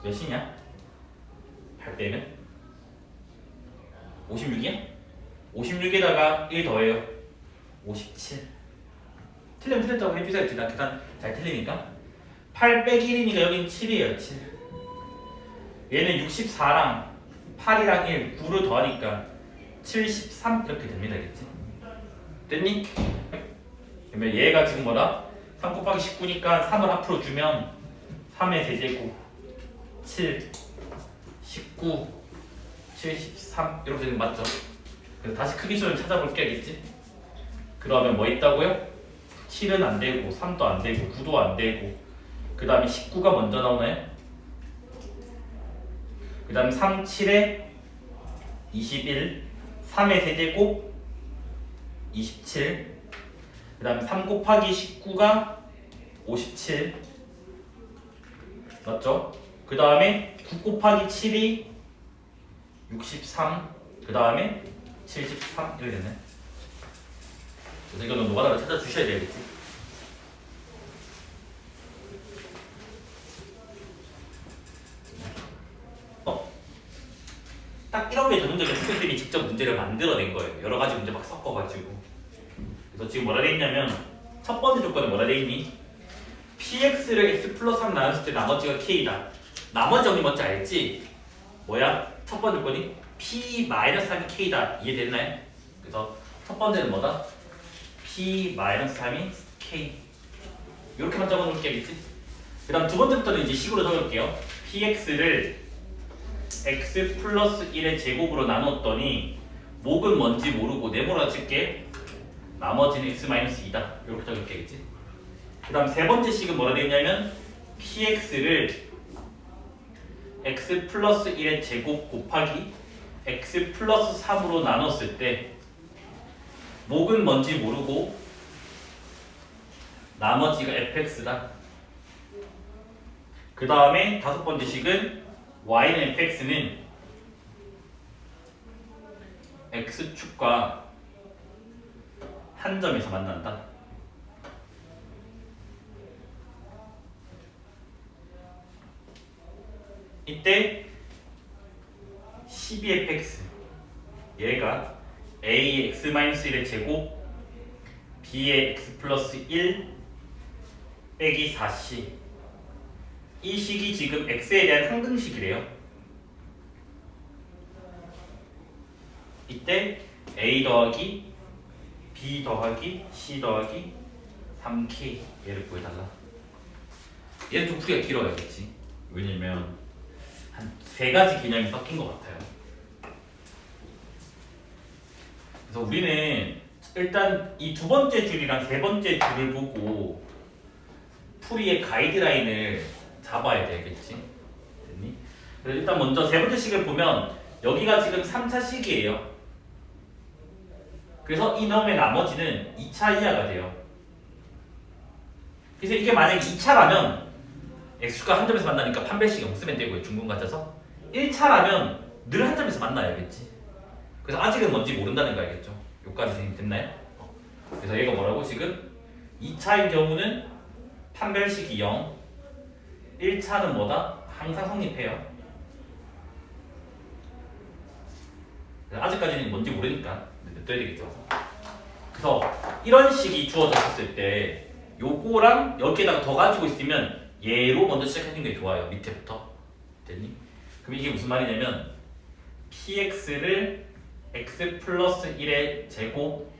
몇이냐? 8 빼면 56이야? 56에다가 1 더해요. 57. 틀리면 틀렸다고 해주셔야지. 나 계산 잘 틀리니까. 8 빼기 1이니까 여긴 7이에요. 7. 얘는 64랑 8이랑 1, 9를 더하니까 73 이렇게 됩니다. 알겠지? 됐니? 그러면 얘가 지금 뭐다? 3 곱하기 19니까 3을 앞으로 주면 3의 세제곱 7, 19, 73 이렇게 되는 거 맞죠? 그래서 다시 크기수를 찾아볼게 알겠지? 그러면 뭐 있다고요? 7은 안 되고 3도 안 되고 9도 안 되고 그 다음에 19가 먼저 나오나요? 그 다음에 3, 7에 21 3의 세제곱 27 그 다음에 3 곱하기 19가 57 맞죠? 그 다음에 9 곱하기 7이 63 그 다음에 73 이렇게 되네. 그래서 이거는 노가다를 찾아주셔야 되겠지. 딱 이런 게 전형적인 학생들이 직접 문제를 만들어낸 거예요. 여러 가지 문제 막 섞어가지고. 그래서 지금 뭐라 돼 있냐면 첫 번째 조건에 뭐라 돼 있니? px를 x 플러스 3 나눴을 때 나머지가 k다. 나머지 정리 뭔지 알지? 뭐야? 첫 번째 조건이 p 마이너스 3이 k다. 이해됐나요? 그래서 첫 번째는 뭐다? p 마이너스 3이 k. 이렇게만 적어놓을게 알겠지? 그 다음 두 번째부터는 이제 식으로 적을게요. px를 x 플러스 1의 제곱으로 나눴더니 목은 뭔지 모르고 네모라 칠게. 나머지는 x 마이너스 2다. 이렇게 적을게겠지. 그 다음 세 번째 식은 뭐라 되어 있냐면 px를 x 플러스 1의 제곱 곱하기 x 플러스 3으로 나눴을 때 목은 뭔지 모르고 나머지가 fx다. 그 다음에 다섯 번째 식은 y는 fx는 x축과 한 점에서 만난다. 이때 12fx 얘가 a의 x-1의 제곱 b의 x 플러스 1 빼기 4c 이 식이 지금 x에 대한 항등식이래요. 이때 a 더하기 b 더하기 c 더하기 3k 얘를 구해달라. 얘는 좀 풀이가 길어야겠지. 왜냐면 한 세 가지 개념이 섞인 것 같아요. 그래서 우리는 일단 이 두 번째 줄이랑 세 번째 줄을 보고 풀이의 가이드라인을 잡아야 되겠지. 됐니? 그래서 일단 먼저 세 번째 식을 보면 여기가 지금 3차 식이에요. 그래서 이놈의 나머지는 2차 이하가 돼요. 그래서 이게 만약에 2차라면 x축과 한 점에서 만나니까 판별식이 없으면 되고요. 중근 같아서 1차라면 늘 한 점에서 만나야겠지. 그래서 아직은 뭔지 모른다는 거 알겠죠? 여기까지 선생님 됐나요? 그래서 얘가 뭐라고 지금 2차인 경우는 판별식이 0 1차는 뭐다? 항상 성립해요. 아직까지는 뭔지 모르니까 냅둬야 되겠죠. 그래서 이런 식이 주어졌을 때 요거랑 여기에다가 더 가지고 있으면 얘로 먼저 시작하는 게 좋아요. 밑에부터. 됐니? 그럼 이게 무슨 말이냐면 px를 x 플러스 1의 제곱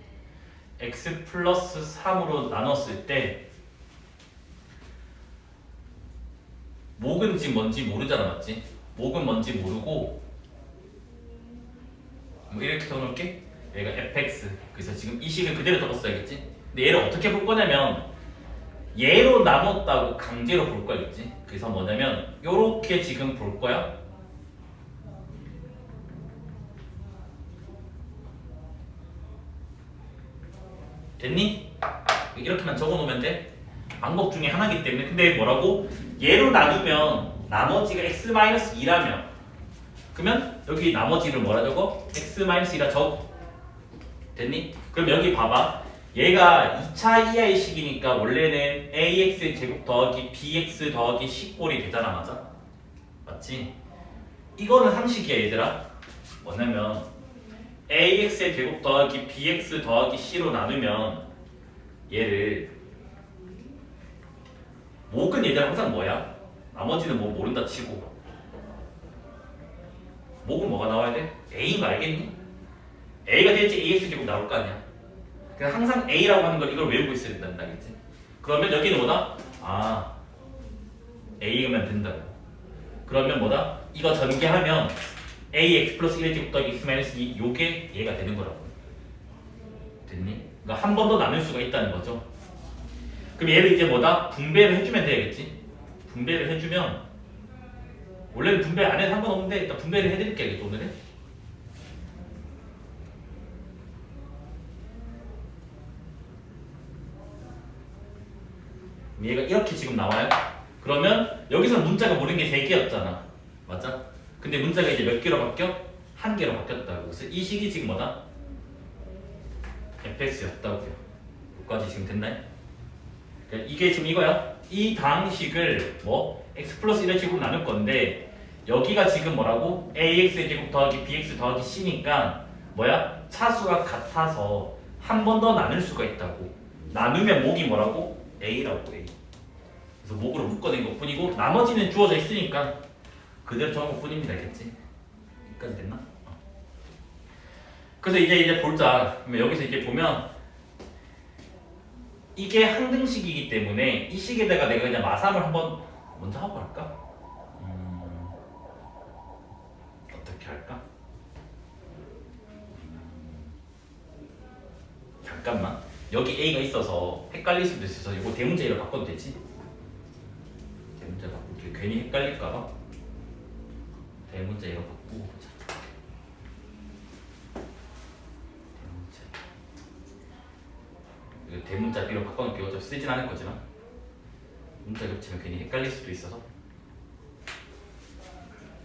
x 플러스 3으로 나눴을 때 목은 지금 뭔지 모르잖아. 맞지? 목은 뭔지 모르고 뭐 이렇게 적어놓을게. 얘가 fx. 그래서 지금 이 식을 그대로 적었어야겠지. 근데 얘를 어떻게 볼 거냐면 얘로 나눴다고 강제로 볼 거겠지. 그래서 뭐냐면 요렇게 지금 볼 거야. 됐니? 이렇게만 적어놓으면 돼. 방법 중에 하나이기 때문에. 근데 뭐라고? 얘로 나누면 나머지가 x-2라면 그러면 여기 나머지를 뭐라 적어? x-2라 적어. 됐니? 그럼 여기 봐봐. 얘가 2차 이하의식이니까 원래는 ax 제곱 더하기 bx 더하기 c꼴이 되잖아, 맞아? 맞지? 이거는 상식이야, 얘들아. 뭐냐면 ax의 제곱 더하기 bx 더하기 c로 나누면 얘를 목은 얘들 항상 뭐야? 나머지는 뭐 모른다 치고 목은 뭐가 나와야 돼? a인 거 알겠니? a가 될지 ax 제곱 나올 거 아니야. 그냥 항상 a라고 하는 걸 이걸 외우고 있어야 된다, 알겠지? 그러면 여기는 뭐다? 아, a면 된다고. 그러면 뭐다? 이거 전개하면 ax 플러스 1의 제곱 더하기 x 마이너스 2 요게 얘가 되는 거라고. 됐니? 그러니까 한 번 더 나눌 수가 있다는 거죠. 그럼 얘를 이제 뭐다? 분배를 해주면 되겠지? 분배를 해주면 원래는 분배 안 해도 상관없는데 일단 분배를 해드릴게, 알겠지, 오늘은? 얘가 이렇게 지금 나와요? 그러면 여기서 문자가 모르는 게 3개였잖아. 맞아? 근데 문자가 이제 몇 개로 바뀌어? 1개로 바뀌었다고. 그래서 이 식이 지금 뭐다? fx였다고요. 여기까지 지금 됐나요? 그러니까 이게 지금 이거야. 이 다항식을 뭐 x 플러스 1의 제곱 나눌 건데 여기가 지금 뭐라고? ax의 제곱 더하기 bx 더하기 c니까 뭐야? 차수가 같아서 한 번 더 나눌 수가 있다고. 나누면 목이 뭐라고? a라고. a. 그래서 목으로 묶어낸 것 뿐이고 나머지는 주어져 있으니까 그대로 적은 것 뿐입니다. 알겠지? 여기까지 됐나? 그래서 이제 보자. 그러면 여기서 이제 보면 이게 항등식이기 때문에 이 식에다가 내가 그냥 마삼을 한번 먼저 하고 할까? 어떻게 할까? 잠깐만. 여기 a가 있어서 헷갈릴 수도 있어서 이거 대문자 a로 바꿔도 되지? 대문자 바꿀게. 괜히 헷갈릴까봐 대문자 a로 바꾸고 보자. 대문자 b로 바꿔놓을게요. 어차피 쓰진 않을 거지만 문자 겹치면 괜히 헷갈릴 수도 있어서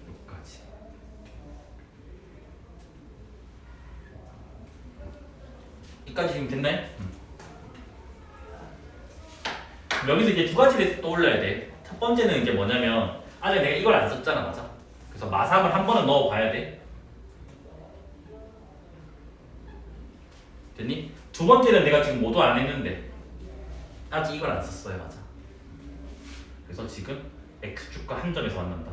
여기까지. 여기까지 지금 됐나요? 여기서 이제 두 가지를 떠올려야 돼. 첫 번째는 이제 뭐냐면 아직 내가 이걸 안 썼잖아, 맞아? 그래서 마삼을 한 번은 넣어봐야 돼. 됐니? 두 번째는 내가 지금 모두 안 했는데 아직 이걸 안 썼어요, 맞아? 그래서 지금 x축과 한 점에서 만난다.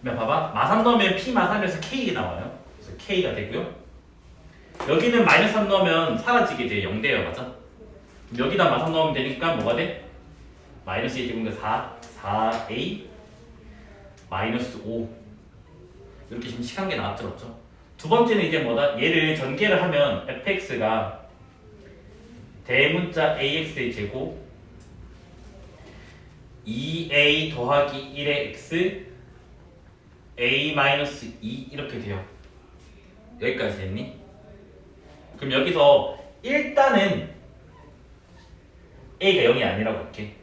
그러면 봐봐, 마삼 넣으면 p 마삼에서 k가 나와요. 그래서 k가 되고요. 여기는 마이너스 3 넣으면 사라지게 돼. 0돼요, 맞아? 여기다 마삼 넣으면 되니까 뭐가 돼? 마이너스 2 제곱은 4a 마이너스 5 이렇게 지금 식한게 나왔죠, 맞죠? 두 번째는 이제 뭐다? 얘를 전개를 하면 fx가 대문자 ax의 제곱 2a 더하기 1의 x a 마이너스 2 이렇게 돼요. 여기까지 됐니? 그럼 여기서 일단은 a가 0이 아니라고 할게.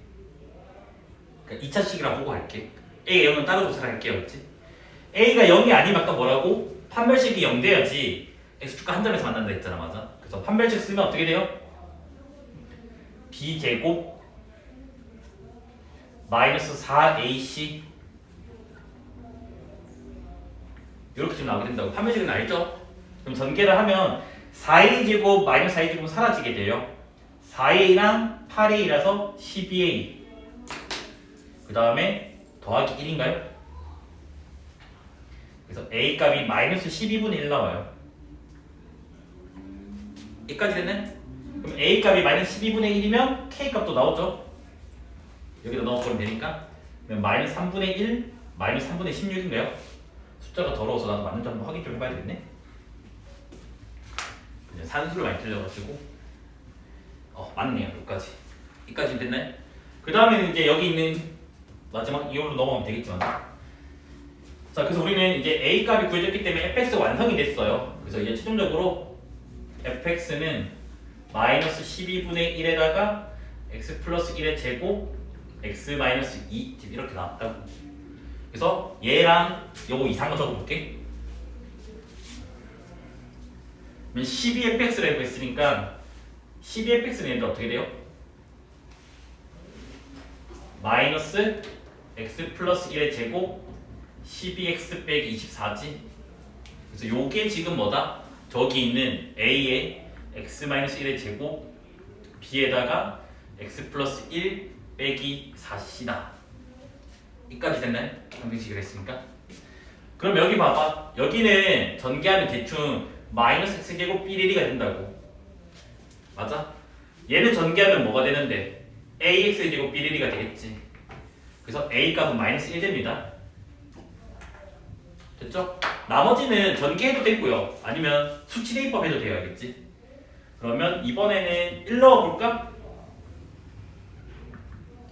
그러니까 2차식이라고 보고 할게. a가 0은 따로 조사를 할게요, 그렇지? a가 0이 아니면 아까 뭐라고? 판별식이 0 돼야지 x축과 한 점에서 만난다 했잖아, 맞아? 그래서 판별식 쓰면 어떻게 돼요? b제곱 마이너스 4ac 이렇게 좀 나오게 된다고. 판별식은 알죠? 그럼 전개를 하면 4a제곱 마이너스 4a제곱은 사라지게 돼요. 4a랑 8a라서 12a 그 다음에 더하기 1인가요? 그래서 a 값이 마이너스 12분의 1 나와요. 여기까지 됐네? 그럼 a 값이 마이너스 12분의 1이면 k 값도 나오죠? 여기다 넣어버리면 되니까. 그러면 마이너스 3분의 1 마이너스 3분의 16인가요? 숫자가 더러워서 나도 맞는지 한번 확인 좀 해봐야 되겠네. 그냥 산수를 많이 틀려가지고 맞네요. 여기까지 됐나요? 그 다음에는 이제 여기 있는 마지막 이걸로 넘어가면 되겠지만, 자, 그래서 우리는 이제 a 값이 구해졌기 때문에 fx 완성이 됐어요. 그래서 이제 최종적으로 fx는 마이너스 12분의 1에다가 x 플러스 1의 제곱 x-2 지금 이렇게 나왔다고. 그래서 얘랑 요거 이상한 거 적어볼게. 12fx라고 했으니까 12fx는 얘는 어떻게 돼요? 마이너스 x 플러스 1의 제곱 12x 빼기 24지. 그래서 요게 지금 뭐다? 저기 있는 a의 x 마이너스 1의 제곱 b에다가 x 플러스 1 빼기 4c다. 이까지 됐나요? 방정식을 했으니까. 그럼 여기 봐봐. 여기는 전개하면 대충 마이너스 x제곱 b1가 된다고. 맞아? 얘는 전개하면 뭐가 되는데? ax제곱 b1가 되겠지. 그래서 a 값은 마이너스 1 됩니다. 됐죠? 나머지는 전개해도 되고요. 아니면 수치 대입법 해도 되어야겠지. 그러면 이번에는 1 넣어볼까?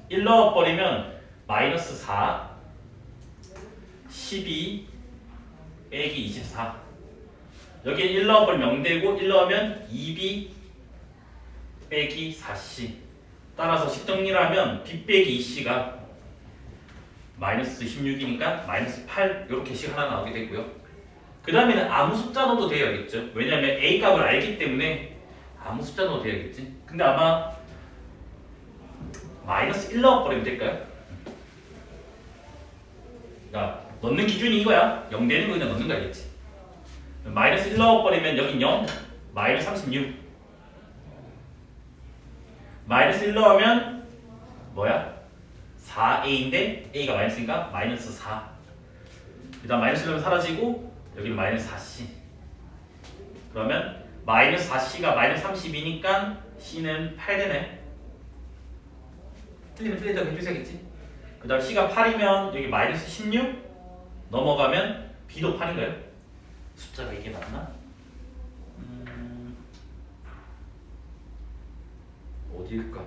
1 넣어버리면 마이너스 4 12 빼기 24. 여기에 1 넣어버리면 0되고 1 넣으면 2b 빼기 4c. 따라서 식정리를 하면 b 빼기 2c가 마이너스 16이니까 마이너스 8 이렇게 식 하나 나오게 되고요. 그 다음에는 아무 숫자 넣어도 되어야겠죠. 왜냐하면 a 값을 알기 때문에 아무 숫자 넣어도 되어야겠지. 근데 아마 마이너스 1 넣어버리면 될까요? 그러니까 넣는 기준이 이거야. 0 되는 거 그냥 넣는 거겠지. 마이너스 1 넣어버리면 여긴 0, 마이너스 36. 마이너스 1 넣으면 뭐야? 4a인데 a가 마이너스니까 마이너스 4. 그 다음 마이너스 1은 사라지고 여기는 마이너스 4c. 그러면 마이너스 4c가 마이너스 32니까 c는 8 되네. 틀리면 틀리다고 해주셔야겠지. 그 다음 c가 8이면 여기 마이너스 16 넘어가면 b도 8인가요? 숫자가 이게 맞나? 어디일까?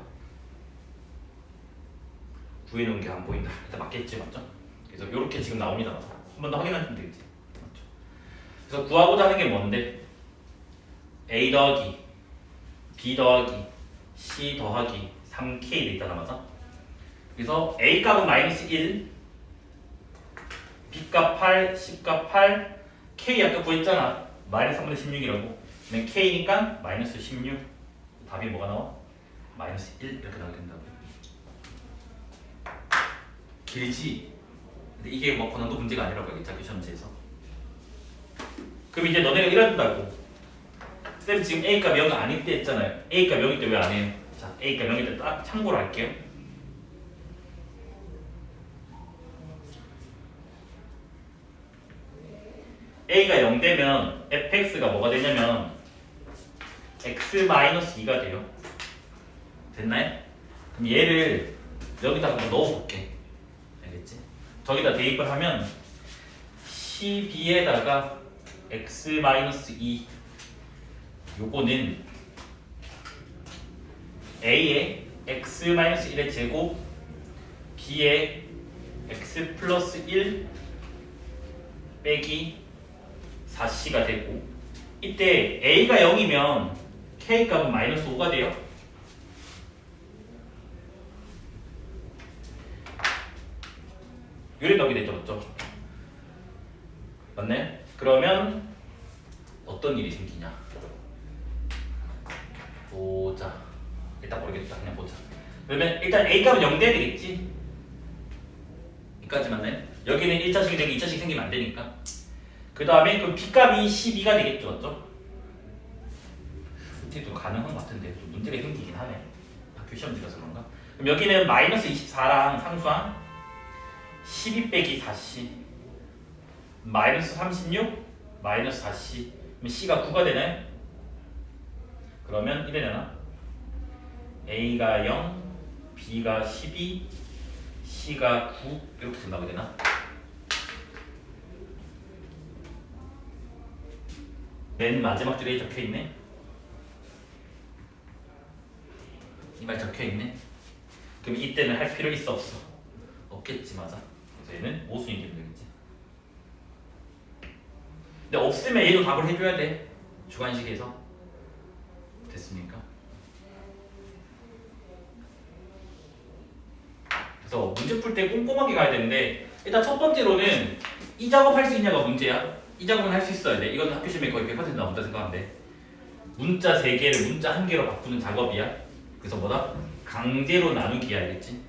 구해놓은 게 안 보인다. 일단 맞겠지, 맞죠? 그래서 이렇게 지금 나옵니다. 한 번 더 확인하시면 되겠지. 맞죠? 그래서 구하고자 하는 게 뭔데? a 더하기 b 더하기 c 더하기 3k 돼 있잖아, 맞아? 그래서 a 값은 마이너스 1, b 값 8, c 값 8, k 아까 구했잖아. 마이너스 3분의 16이라고. 그러면 k니까 마이너스 16. 답이 뭐가 나와? 마이너스 1 이렇게 나오게 된다고. 길지? 근데 이게 뭐 고난도 문제가 아니라고 하겠지, 학교 시험지에서. 그럼 이제 너네가 이런다고. 쌤 지금 A값 0 아닐 때 했잖아요. A값 0일 때 왜 안 해요? 자, A값 0일 때 딱 참고로 할게요. A가 0 되면 fx가 뭐가 되냐면 x-2가 돼요. 됐나요? 그럼 얘를 여기다 한번 넣어볼게. 알겠지? 저기다 대입을 하면 CB에다가 x-2 요거는 A의 x-1의 제곱 B의 x 플러스 1 빼기 4c가 되고, 이때 A가 0이면 K 값은 마이너스 5가 돼요. 요래 넣게 되죠, 맞죠? 맞네? 그러면 어떤 일이 생기냐? 보자. 일단 모르겠다. 그냥 보자. 그러면 일단 A 값은 0 돼야 되겠지? 여기까지 맞나요? 여기는 1차식이 되고 2차식이 생기면 안 되니까. 그 다음에 그 B 값이 12가 되겠죠, 맞죠? 이때도 가능한 것 같은데 좀 문제가 생기긴 하네. 학교 시험지라서 그런가? 그럼 여기는 마이너스 24랑 상수항 12 빼기 4c 마이너스 36 마이너스 4c. 그럼 c가 9가 되나요? 그러면 이래 되나? a가 0, b가 12, c가 9 이렇게 생각이 되나? 맨 마지막 줄에 적혀있네. 이 말 적혀있네. 그럼 이때는 할 필요 있어 없어? 없겠지, 맞아. 그래서 얘는 모순이 되면 되겠지. 근데 없으면 얘도 답을 해줘야 돼. 주관식에서. 됐습니까? 그래서 문제 풀 때 꼼꼼하게 가야 되는데 일단 첫 번째로는 이 작업 할 수 있냐가 문제야. 이 작업은 할 수 있어야 돼. 이건 학교 시험에 거의 100% 나온다 생각하는데 문자 3개를 문자 1개로 바꾸는 작업이야. 그래서 뭐다? 강제로 나누기 알겠지?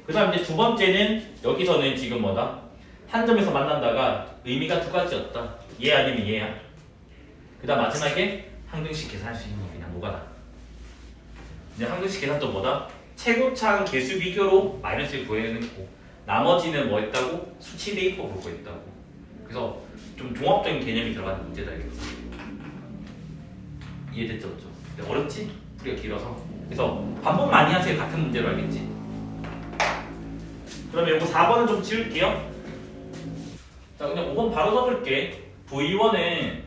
그 다음 이제 두 번째는 여기서는 지금 뭐다? 한 점에서 만난다가 의미가 두 가지였다. 얘 아니면 얘야. 그 다음 마지막에 항등식 계산할 수 있는 거 그냥 노가다. 이제 항등식 계산도 뭐다? 최고차항 개수 비교로 마이너스를 구해내고 나머지는 뭐 했다고? 수치 대입법 보고 있다고. 그래서 좀 종합적인 개념이 들어가는 문제다 알겠지? 이해됐죠? 그렇죠? 어렵지? 풀이가 길어서. 그래서 반복 많이 하세요. 같은 문제로 알겠지? 그러면 이거 4번은 좀 지울게요. 자 그냥 5번 바로 적을게. V1은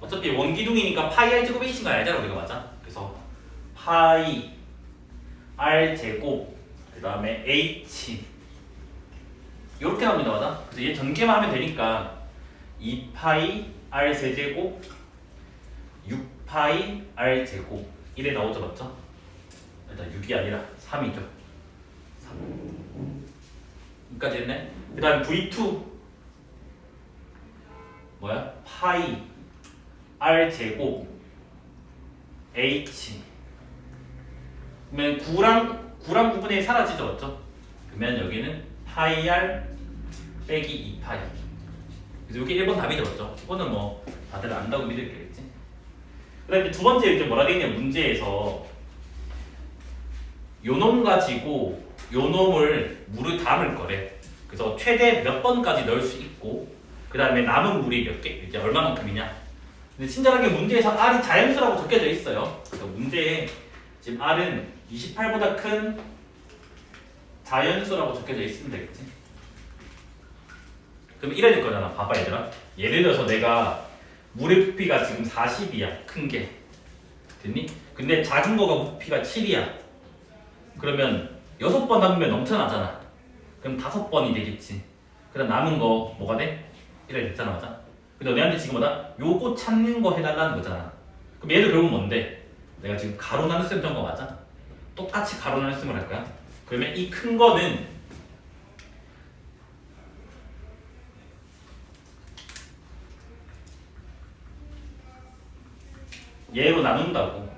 어차피 원기둥이니까 파이 r 제곱 h인 거 알잖아 우리가. 맞아? 그래서 파이 r 제곱 그 다음에 h 이렇게 합니다. 맞아? 그래서 얘 전개만 하면 되니까 2파이 r 세제곱 6파이 r 제곱 이래 나오죠. 맞죠? 일단 6이 아니라 3이죠. 3 여기까지 했네. 그 다음 V2 뭐야? 파이 r 제곱 h 그러면 9랑 9분의 1 사라지죠. 맞죠? 그러면 여기는 파이 r 빼기 2파이. 그래서 여기 1번 답이 되었죠. 이거는 뭐 다들 안다고 믿을게겠지. 그 다음에 두 번째 이제 뭐라 되냐 문제에서 요 놈 가지고 요 놈을 물을 담을 거래. 그래서 최대 몇 번까지 넣을 수 있고 그 다음에 남은 물이 몇 개, 이제 얼마만큼이냐. 근데 친절하게 문제에서 R이 자연수라고 적혀져 있어요. 그래서 문제에 지금 R은 28보다 큰 자연수라고 적혀져 있으면 되겠지. 그럼 이래야 될 거잖아. 봐봐 얘들아. 예를 들어서 내가 물의 부피가 지금 40이야. 큰 게. 됐니? 근데 작은 거가 부피가 7이야. 그러면 6번 담으면 넘쳐나잖아. 그럼 5번이 되겠지. 그다음 남은 거 뭐가 돼? 이래 됐잖아. 맞아? 근데 너네한테 지금 뭐다? 요거 찾는 거 해달라는 거잖아. 그럼 얘도 결국 뭔데? 내가 지금 가로 나눗셈 전 거 맞아? 똑같이 가로 나눗셈을 할 거야. 그러면 이 큰 거는 얘로 나눈다고.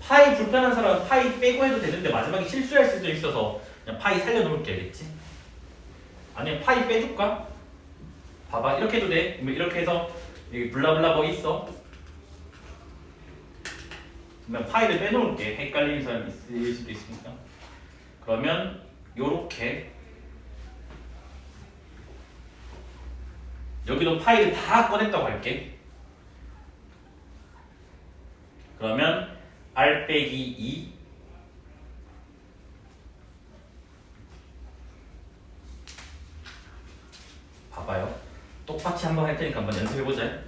파이 불편한 사람은 파이 빼고 해도 되는데 마지막에 실수할 수도 있어서 그냥 파이 살려놓을게. 알겠지? 아니면 파이 빼줄까? 봐봐 이렇게 해도 돼. 이렇게 해서 여기 블라블라 뭐 있어? 그러면 파이를 빼놓을게. 헷갈리는 사람 있을 수도 있으니까. 그러면 요렇게 여기도 파이를 다 꺼냈다고 할게. 그러면 r 빼기 2 봐봐요. 똑같이 한번 할 테니까 한번 연습해보자.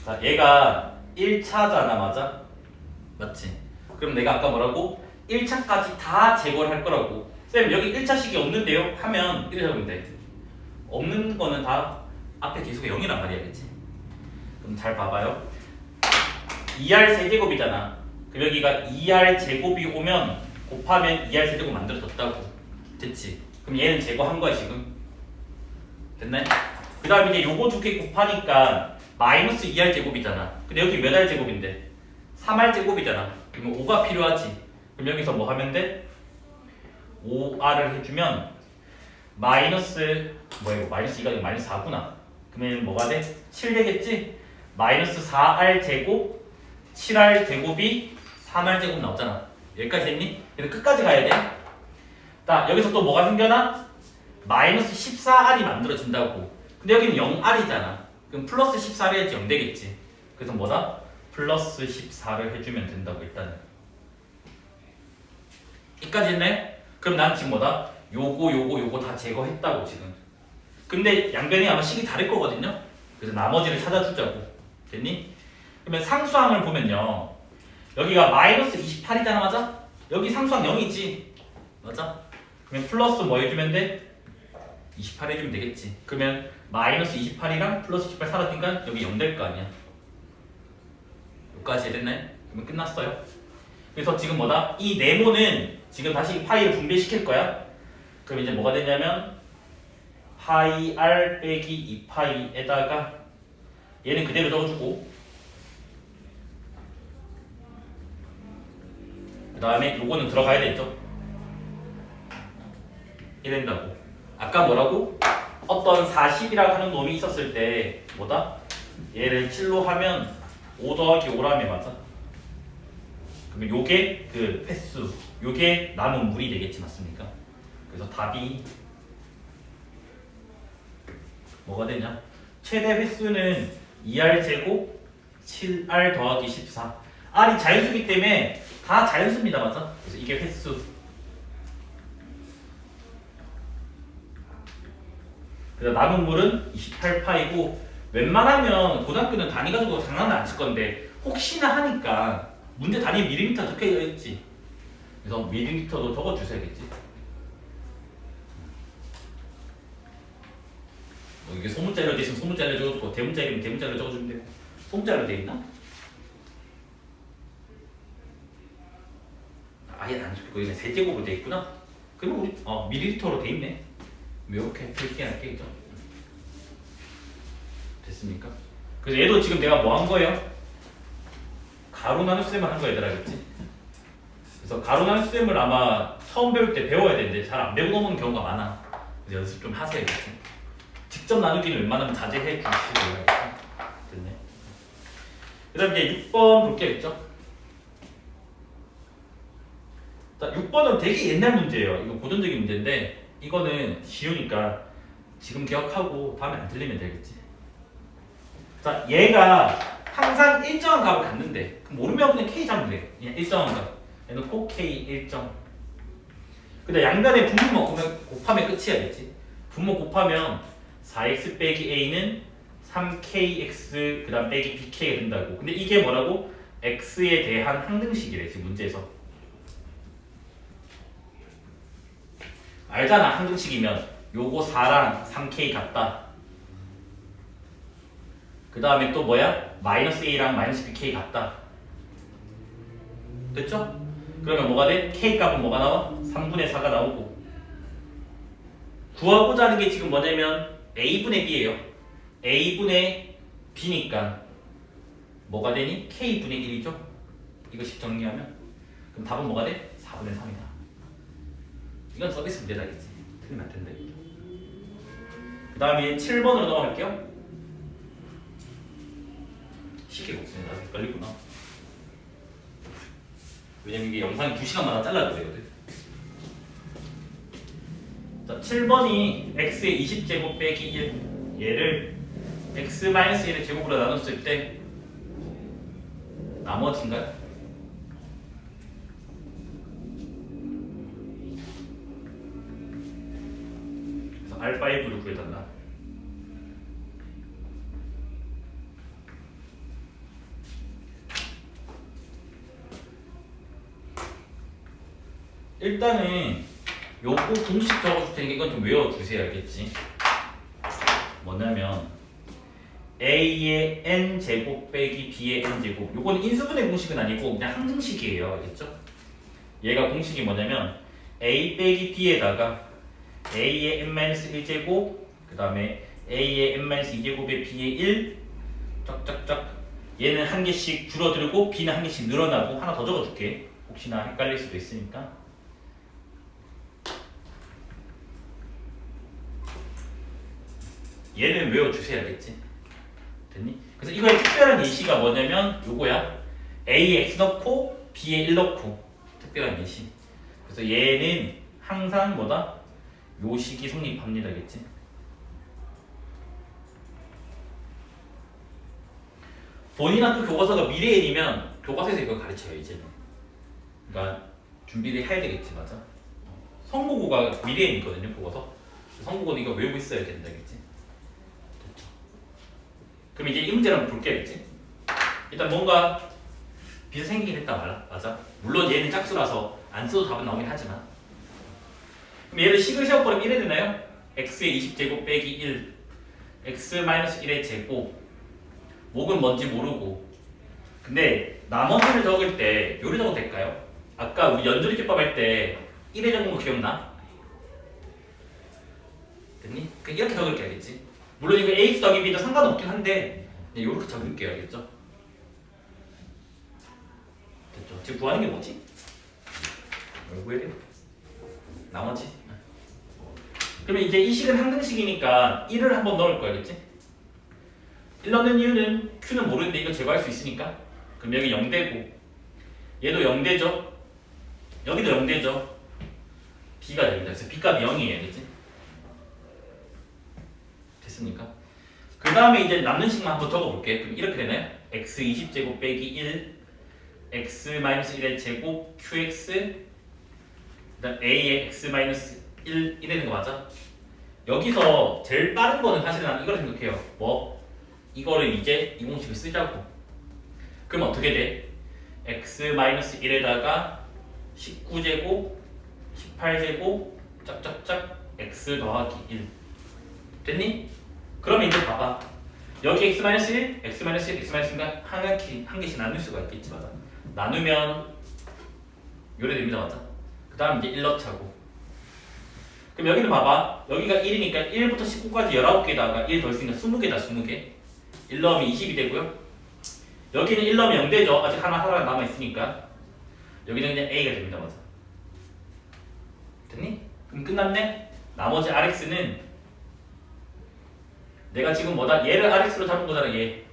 자, 얘가 1차잖아. 맞아? 맞지? 그럼 내가 아까 뭐라고? 1차까지 다 제거를 할 거라고. 쌤 여기 1차식이 없는데요? 하면 이렇게 적으면 돼. 없는 거는 다 앞에 계속 0이란 말이야. 그치? 그럼 잘 봐봐요. 2r 세제곱이잖아. 그럼 여기가 2r 제곱이 오면 곱하면 2r 세제곱 만들어졌다고. 됐지? 그럼 얘는 제거한 거야 지금. 됐나요? 그 다음에 이제 요거 두 개 곱하니까 마이너스 2r 제곱이잖아. 근데 여기 몇 r 제곱인데? 3r 제곱이잖아. 그러면 5가 필요하지. 그럼 여기서 뭐 하면 돼? 5r을 해주면 마이너스 뭐야 이거 마이너스 2가 마이너스 4구나. 그러면 뭐가 돼? 7 되겠지? 마이너스 4r 제곱 7r 제곱이 3r 제곱 나오잖아. 여기까지 됐니? 그래서 끝까지 가야 돼. 자 여기서 또 뭐가 생겨나? 마이너스 14r이 만들어진다고. 근데 여기는 0r이잖아. 그럼 플러스 14를 해야지 0 되겠지. 그래서 뭐다? 플러스 14를 해주면 된다고. 일단은 여기까지 했네? 그럼 난 지금 뭐다? 요거 다 제거했다고 지금. 근데 양변이 아마 식이 다를 거거든요. 그래서 나머지를 찾아주자고. 됐니? 그러면 상수항을 보면요. 여기가 마이너스 28이잖아. 맞아? 여기 상수항 0이지. 맞아? 그러면 플러스 뭐 해주면 돼? 28 해주면 되겠지. 그러면 마이너스 28이랑 플러스 28 사라지니까 여기 0 될 거 아니야. 여기까지 됐네? 그러면 끝났어요. 그래서 지금 뭐다? 이 네모는 지금 다시 파이를 분배시킬 거야. 그럼 이제 뭐가 되냐면 파이 r 빼기 2파이에다가 얘는 그대로 적어주고 그 다음에 요거는 들어가야 되겠죠? 이된다고. 아까 뭐라고? 어떤 40이라고 하는 놈이 있었을 때 뭐다? 얘를 7로 하면 5 더하기 5라며 맞아? 그러면 요게 그 횟수, 요게 남은 물이 되겠지 맞습니까? 그래서 답이 뭐가 되냐? 최대 횟수는 2r 제곱 7r 더하기 14. r이 자연수기 때문에 다 자연수입니다, 맞아? 그래서 이게 횟수. 그래서 남은 물은 28파이고 웬만하면 고등학교는 단위 가지고 장난을 안 칠 건데 혹시나 하니까 문제 단위 밀리미터 적혀 있지. 그래서 밀리미터도 적어주셔야겠지. 이게 소문자로 돼 있으면 소문자로 적어주고 대문자이면 대문자로 적어주면 되고 소문자로 돼 있나? 아예 안 적히고 그냥 세제곱으로 돼 있구나. 그러면 우리 밀리리터로 돼 있네. 이렇게 표기할게 있죠. 됐습니까? 그래서 얘도 지금 내가 뭐 한 거예요? 가로 나눗 셈을 한 거 얘들아, 그랬지? 그래서 가로 나눗 셈을 아마 처음 배울 때 배워야 되는데 잘 안 배우고 넘어오는 경우가 많아. 그래서 연습 좀 하세요. 직접 나누기는 웬만하면 자제해 주시고요. 됐네. 그 다음 이제 6번 볼게요. 있죠? 자, 6번은 되게 옛날 문제예요. 이거 고전적인 문제인데 이거는 쉬우니까 지금 기억하고 다음에 안 틀리면 되겠지. 자, 얘가 항상 일정한 값을 갖는데 모르면 그냥 k 잡으면 돼. 그냥 일정한 값. 해놓고 k 일정. 근데 양변에 분모 곱하면 끝이야겠지. 분모 곱하면 4x 빼기 a는 3kx 그 다음 빼기 bk가 된다고. 근데 이게 뭐라고? x에 대한 항등식이래 지금 문제에서. 알잖아, 항등식이면 요거 4랑 3k 같다. 그 다음에 또 뭐야? 마이너스 a랑 마이너스 bk 같다. 됐죠? 그러면 뭐가 돼? k 값은 뭐가 나와? 3분의 4가 나오고. 구하고자 하는 게 지금 뭐냐면 a분의 b예요. a분의 b니까 뭐가 되니? k분의 1이죠? 이거씩 정리하면 그럼 답은 뭐가 돼? 4분의 3이다. 이건 서비스 문제다겠지. 틀리면 안 된다. 그 다음에 7번으로 넘어갈게요. 시계가 없습니다. 헷갈리구나. 왜냐면 이게 영상이 2시간마다 잘라야 되거든. 자, 7번이 x의 20제곱 빼기 1 얘를 x-1의 제곱으로 나눴을 때 나머지인가요? 그래서 R5를 구해달라. 일단은 요거 공식 적어줄 테니까 이건 좀 외워주세요. 알겠지? 뭐냐면 a의 n제곱 빼기 b의 n제곱, 요거는 인수분해 공식은 아니고 그냥 항등식이에요. 알겠죠? 얘가 공식이 뭐냐면 a 빼기 b에다가 a의 n-1제곱 그 다음에 a의 n-2제곱에 b의 1 쫙쫙쫙. 얘는 한 개씩 줄어들고 b는 한 개씩 늘어나고. 하나 더 적어줄게. 혹시나 헷갈릴 수도 있으니까. 얘는 외워주셔야 겠지. 됐니? 그래서 이거의 특별한 예시가 뭐냐면 요거야. a에 x 넣고 b에 1 넣고. 특별한 예시. 그래서 얘는 항상 뭐다? 요 식이 성립합니다. 겠지. 본인 학교 교과서가 미래인이면 교과서에서 이걸 가르쳐요. 이제는. 그러니까 준비를 해야 되겠지. 맞아? 성국어가 미래인이거든요. 교과서. 성국어는 이거 외우고 있어야 된다겠지. 그럼 이제 이 문제를 한번 볼게야겠지. 일단 뭔가 비슷 생기긴 했다 말라. 맞아. 물론 얘는 짝수라서 안 써도 답은 나오긴 하지만. 그럼 얘를 식을 세워버리면 1이 되나요? x의 20제곱 빼기 1 x-1의 제곱. 목은 뭔지 모르고 근데 나머지를 적을 때 요리 적어도 될까요? 아까 우리 연조리 기법 할 때 1에 적은 거 기억나? 됐니? 그냥 이렇게 적을게 알겠지? 물론 이거 ax 더하기 b도 상관없긴 한데 그냥 요렇게 적을게요 알겠죠? 됐죠? 지금 구하는 게 뭐지? 뭘 구해야 돼? 나머지? 그러면 이제 이 식은 항등식이니까 1을 한번 넣을 거야 알겠지? 1 넣는 이유는 q는 모르는데 이거 제거할 수 있으니까 그럼 여기 0되고 얘도 0되죠? 여기도 0되죠? b가 됩니다. 그래서 b값이 0이에요. 알겠지? 됐습니까? 그 다음에 이제 남는 식만 한번 적어볼게. 그럼 이렇게 되나요? x 20제곱 빼기 1 x-1의 제곱 qx 그 다음 a의 x-1 이되는 거 맞아? 여기서 제일 빠른 거는 사실은 난 이걸 생각해요. 뭐? 이거를 이제 이 공식을 쓰자고. 그럼 어떻게 돼? x-1에다가 19제곱 18제곱 짝짝짝 x 더하기 1 됐니? 그러면 이제 봐봐 여기 x-1, x-1, x-1과 한 개씩 나눌 수가 있겠지 맞아 나누면 요래 됩니다 맞아 그 다음 이제 1 넣자고 그럼 여기는 봐봐 여기가 1이니까 1부터 19까지 19개다가 1 더 있으니까 20개다 20개 1 넣으면 20이 되고요 여기는 1 넣으면 0 되죠 아직 하나 남아있으니까 여기는 그냥 a가 됩니다 맞아 됐니? 그럼 끝났네? 나머지 rx는 내가 지금 뭐다? 얘를 rx로 잡은 거잖아 얘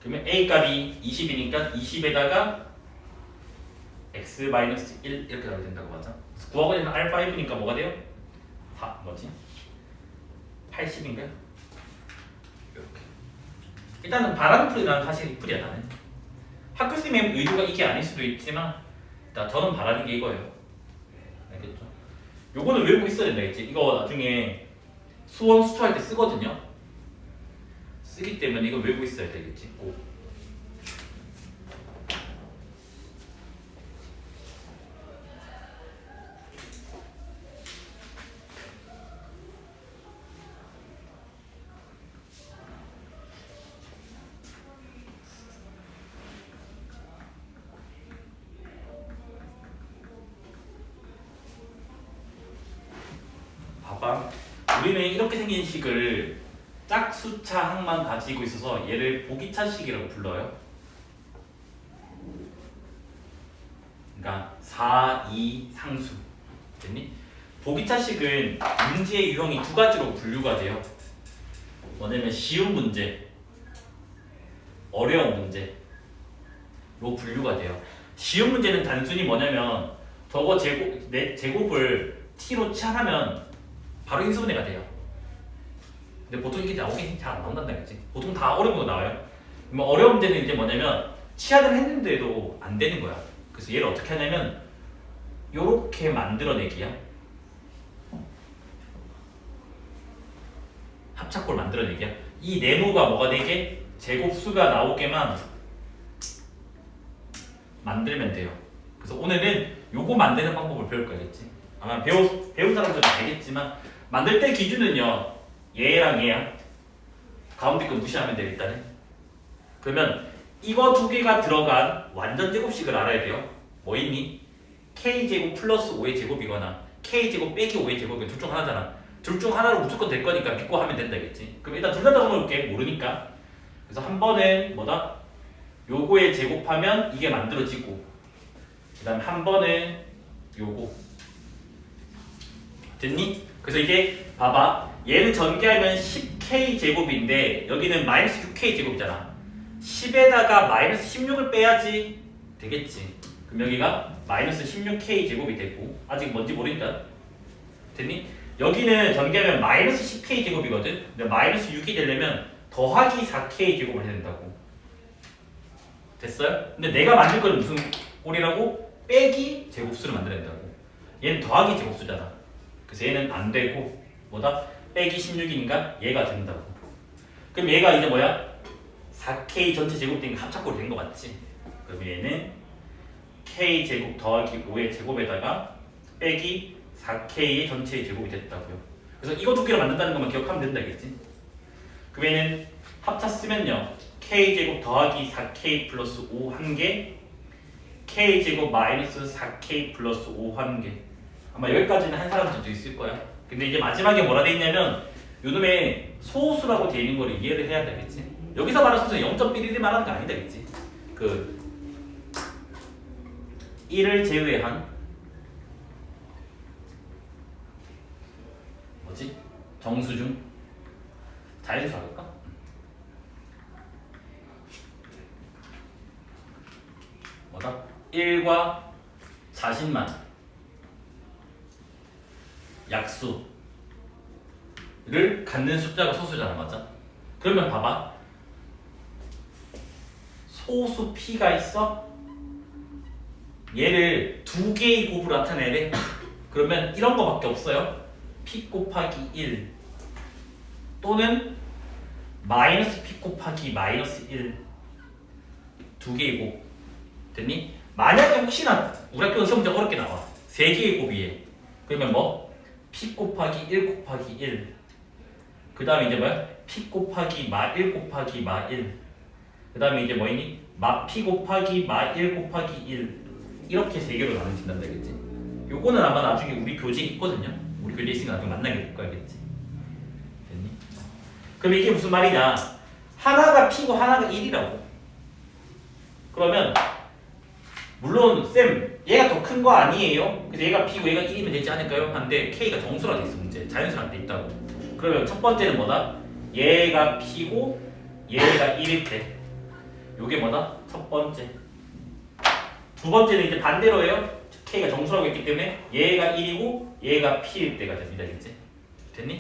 그러면 a 값이 20이니까 20에다가 x-1 이렇게 나오게 된다고 맞아 구하고 있는 알파1이니까 뭐가 돼요? 4 뭐지? 80인가요? 이렇게 일단은 바람 풀이라는 사실이 풀이야 나는 학교쌤의 의도가 이게 아닐 수도 있지만 일단 저는 바라는 게 이거예요 알겠죠? 요거는 외우고 있어야 된다겠지 이거 나중에 수원 수초할 때 쓰거든요 쓰기 때문에 이거 외우고 있어야 되겠지 꼭. 봐봐 우리는 이렇게 생긴 식을 짝수차 항만 가지고 있어서 얘를 보기차식이라고 불러요 그러니까 4, 2 상수 됐니? 보기차식은 문제의 유형이 두 가지로 분류가 돼요 뭐냐면 쉬운 문제 어려운 문제로 분류가 돼요 쉬운 문제는 단순히 뭐냐면 저거 제곱을 t로 치환하면 바로 인수분해가 돼요. 근데 보통 이게 나오긴 잘 안 나온단다 그랬지. 보통 다 어려운 거 나와요. 뭐 어려운 문제는 이제 뭐냐면 치환을 했는데도 안 되는 거야. 그래서 얘를 어떻게 하냐면 요렇게 만들어내기야. 합작골 만들어내기야. 이 네모가 뭐가 되게 제곱수가 나오게만 만들면 돼요. 그래서 오늘은 요거 만드는 방법을 배울 거겠지. 아마 배운 사람들은 알겠지만 만들 때 기준은요 얘랑 얘야 가운데 거 무시하면 돼요 일단은. 그러면 이거 두 개가 들어간 완전 제곱식을 알아야 돼요. 뭐 있니? k제곱 플러스 5의 제곱이거나 k제곱 빼기 5의 제곱이 둘 중 하나잖아. 둘 중 하나로 무조건 될 거니까 믿고 하면 된다겠지. 그럼 일단 둘 다 적어놓을게 모르니까. 그래서 한 번은 뭐다? 요거에 제곱하면 이게 만들어지고 그 다음 한 번은 요거 됐니? 그래서 이게 봐봐 얘를 전개하면 10k 제곱인데 여기는 마이너스 6k 제곱이잖아. 10에다가 마이너스 16을 빼야지 되겠지. 그럼 여기가 마이너스 16k 제곱이 되고 아직 뭔지 모르니까 됐니? 여기는 전개하면 마이너스 10k 제곱이거든. 근데 마이너스 6이 되려면 더하기 4k 제곱을 해야 된다고. 됐어요? 근데 내가 만들 거는 무슨 꼴이라고? 빼기 제곱수를 만들어낸다고. 얘는 더하기 제곱수잖아. 그래서 얘는 안 되고 뭐다? 빼기 16이니까 얘가 된다고. 그럼 얘가 이제 뭐야? 4k 전체 제곱되니까 합작꼴이 된 거 맞지? 그럼 얘는 k 제곱 더하기 5의 제곱에다가 빼기 4k의 전체의 제곱이 됐다고요. 그래서 이거 두 개를 만든다는 것만 기억하면 된다겠지? 그럼 얘는 합차 쓰면요 k제곱 더하기 4k 플러스 5 1개 k제곱 마이너스 4k 플러스 5 1개. 아마 여기까지는 한 사람들도 있을 거야. 근데 이제 마지막에 뭐라 돼 있냐면 요놈의 소수라고 돼 있는 걸 이해를 해야 되겠지. 여기서 말하는 소수는 0.1을 말하는 거 아니다, 그치? 그 1을 제외한 뭐지? 정수중 자연수 할까? 뭐다? 1과 자신만 약수를 갖는 숫자가 소수잖아, 맞아? 그러면 봐봐, 소수 p가 있어? 얘를 두 개의 곱으로 나타내래. 그러면 이런 거밖에 없어요. p 곱하기 1 또는 마이너스 p 곱하기 마이너스 1 두 개의 곱. 됐니? 만약에 혹시나 우리 학교 시험 문제 어렵게 나와, 세 개의 곱이에. 그러면 뭐? p 곱하기 1 곱하기 1 그 다음에 이제 뭐야? p 곱하기 마 1 곱하기 마 1 그 다음에 이제 뭐니? 마 p 곱하기 마 1 곱하기 1 이렇게 세 개로 나눠진단 말이겠지. 요거는 아마 나중에 우리 교재에 있거든요. 우리 교재에 있으니까 나중에 만나게 될 거야, 알겠지? 됐니? 그럼 이게 무슨 말이냐? 하나가 p고 하나가 1이라고. 그러면 물론 쌤 얘가 더 큰 거 아니에요? 그래서 얘가 p고 얘가 1이면 되지 않을까요? 하는데 k가 정수라 돼 있어, 문제. 자연수랑 돼 있다고. 그러면 첫 번째는 뭐다? 얘가 p고 얘가 1일 때 요게 뭐다? 첫 번째. 두 번째는 이제 반대로예요. k가 정수라고 했기 때문에 얘가 1이고 얘가 p일 때가 됩니다, 이제. 됐니?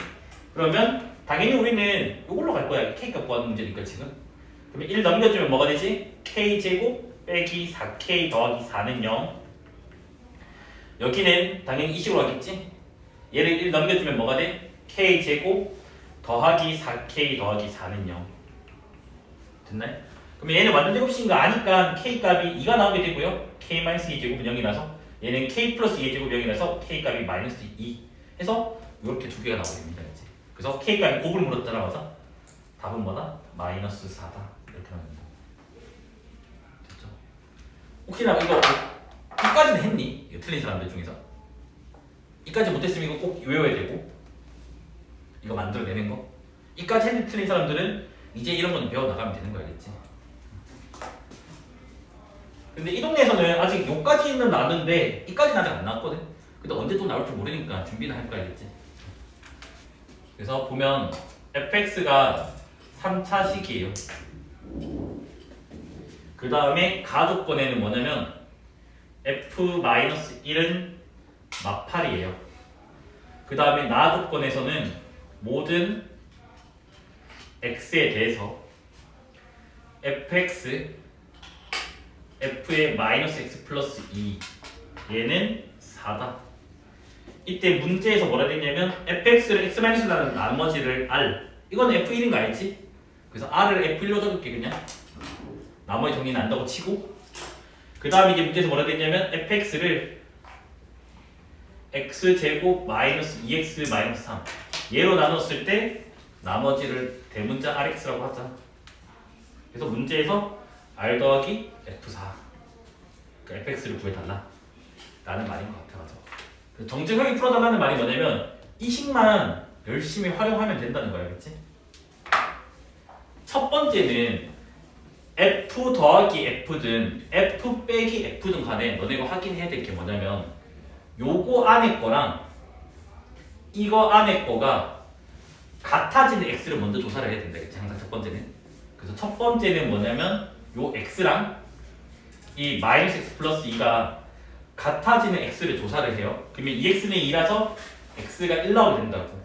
그러면 당연히 우리는 이걸로 갈 거야. k가 구하는 문제니까 지금. 그러면 1 넘겨주면 뭐가 되지? k제곱 빼기 4k 더하기 4는 0. 여기는 당연히 이 식으로 하겠지? 얘를 1 넘겨주면 뭐가 돼? k제곱 더하기 4k 더하기 4는 0. 됐나요? 그러면 얘는 완전 제곱식인 거 아니까 k 값이 2가 나오게 되고요. k-2제곱은 0이 나서 얘는 k 플러스 2제곱 0이 나서 k 값이 마이너스 2 해서 이렇게 두 개가 나오게 됩니다, 이제. 그래서 k 값이 곱을 물었잖아, 맞아? 답은 뭐다? 마이너스 4다. 이렇게 나옵니다. 됐죠? 혹시나 이거 이까지는 했니? 이거 틀린 사람들 중에서 이까지 못했으면 이거 꼭 외워야 되고, 이거 만들어내는 거 이까지 했는데 틀린 사람들은 이제 이런 거는 배워나가면 되는 거 알겠지? 근데 이 동네에서는 아직 요까지는 나왔는데 이까지는 아직 안 나왔거든? 근데 언제 또 나올지 모르니까 준비는 할 거야, 알겠지? 그래서 보면 fx가 3차식이에요. 그 다음에 가조건에는 뭐냐면 f-1은 마팔이에요. 그 다음에 나조건에서는 모든 x에 대해서 fx f의 마이너스 x 플러스 2 얘는 4다. 이때 문제에서 뭐라 됐냐면 fx를 x-라는 나머지를 r, 이건 f1인 거 알지? 그래서 r을 f1로 적을게. 그냥 나머지 정리는 안다고 치고, 그 다음에 이제 문제에서 뭐라 됐냐면 fx를 x제곱 마이너스 2x 마이너스 3 얘로 나눴을 때 나머지를 대문자 rx라고 하자. 그래서 문제에서 r 더하기 f4 그러니까 fx를 구해달라 라는 말인 것 같아. 맞아. 정직하게 풀어달라는 말이 뭐냐면 이 식만 열심히 활용하면 된다는 거야, 그치? 첫 번째는 f 더하기 f든 f 빼기 f든 간에 너네가 확인해야 될 게 뭐냐면 요거 안에 거랑 이거 안에 거가 같아지는 x를 먼저 조사를 해야 된다, 그치? 항상 첫 번째는. 그래서 첫 번째는 뭐냐면 요 x랑 이 마이너스 x 플러스 2가 같아지는 x를 조사를 해요. 그러면 2x는 2라서 x가 1 나오게 된다고.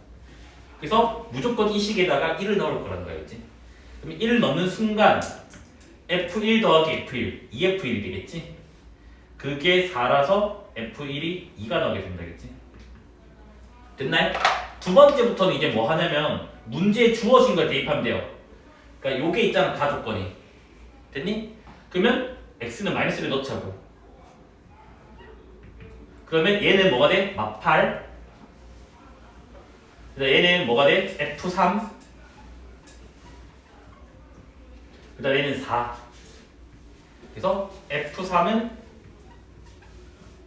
그래서 무조건 이 식에다가 1을 넣을 거라는 거겠지. 그러면 1을 넣는 순간 f1 더하기 f1, 2f1이 되겠지. 그게 4라서 f1이 2가 나오게 된다겠지. 됐나요? 두 번째부터는 이제 뭐 하냐면 문제에 주어진 걸 대입하면 돼요. 그러니까 요게 있잖아, 가조건이. 됐니? 그러면 x는 마이너스를 넣자고. 그러면 얘는 뭐가 돼? 마팔. 그래서 얘는 뭐가 돼? f3. 그 다음에 얘는 4. 그래서 F3은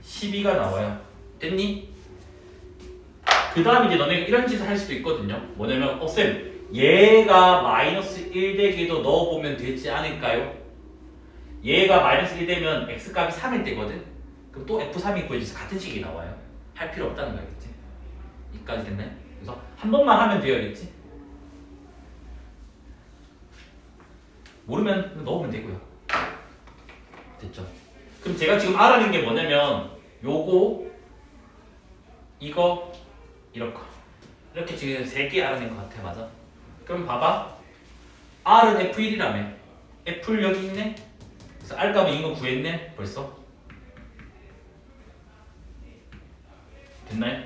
12가 나와요. 됐니? 그 다음 이제 너네가 이런 짓을 할 수도 있거든요. 뭐냐면 쌤 얘가 마이너스 1 되기도 넣어보면 되지 않을까요? 얘가 마이너스 1 되면 x값이 3일 때거든. 그럼 또 F3이 구해져서 같은 식이 나와요. 할 필요 없다는 거 알겠지? 이까지 됐나요? 그래서 한 번만 하면 되어야겠지? 모르면 넣으면 되고요. 됐죠? 그럼 제가 지금 알아낸 게 뭐냐면 요거 이거 이렇게 지금 3개 알아낸 것 같아. 맞아? 그럼 봐봐. R은 F1이라며. F를 여기 있네. 그래서 R 값은 이거 구했네. 벌써 됐나요?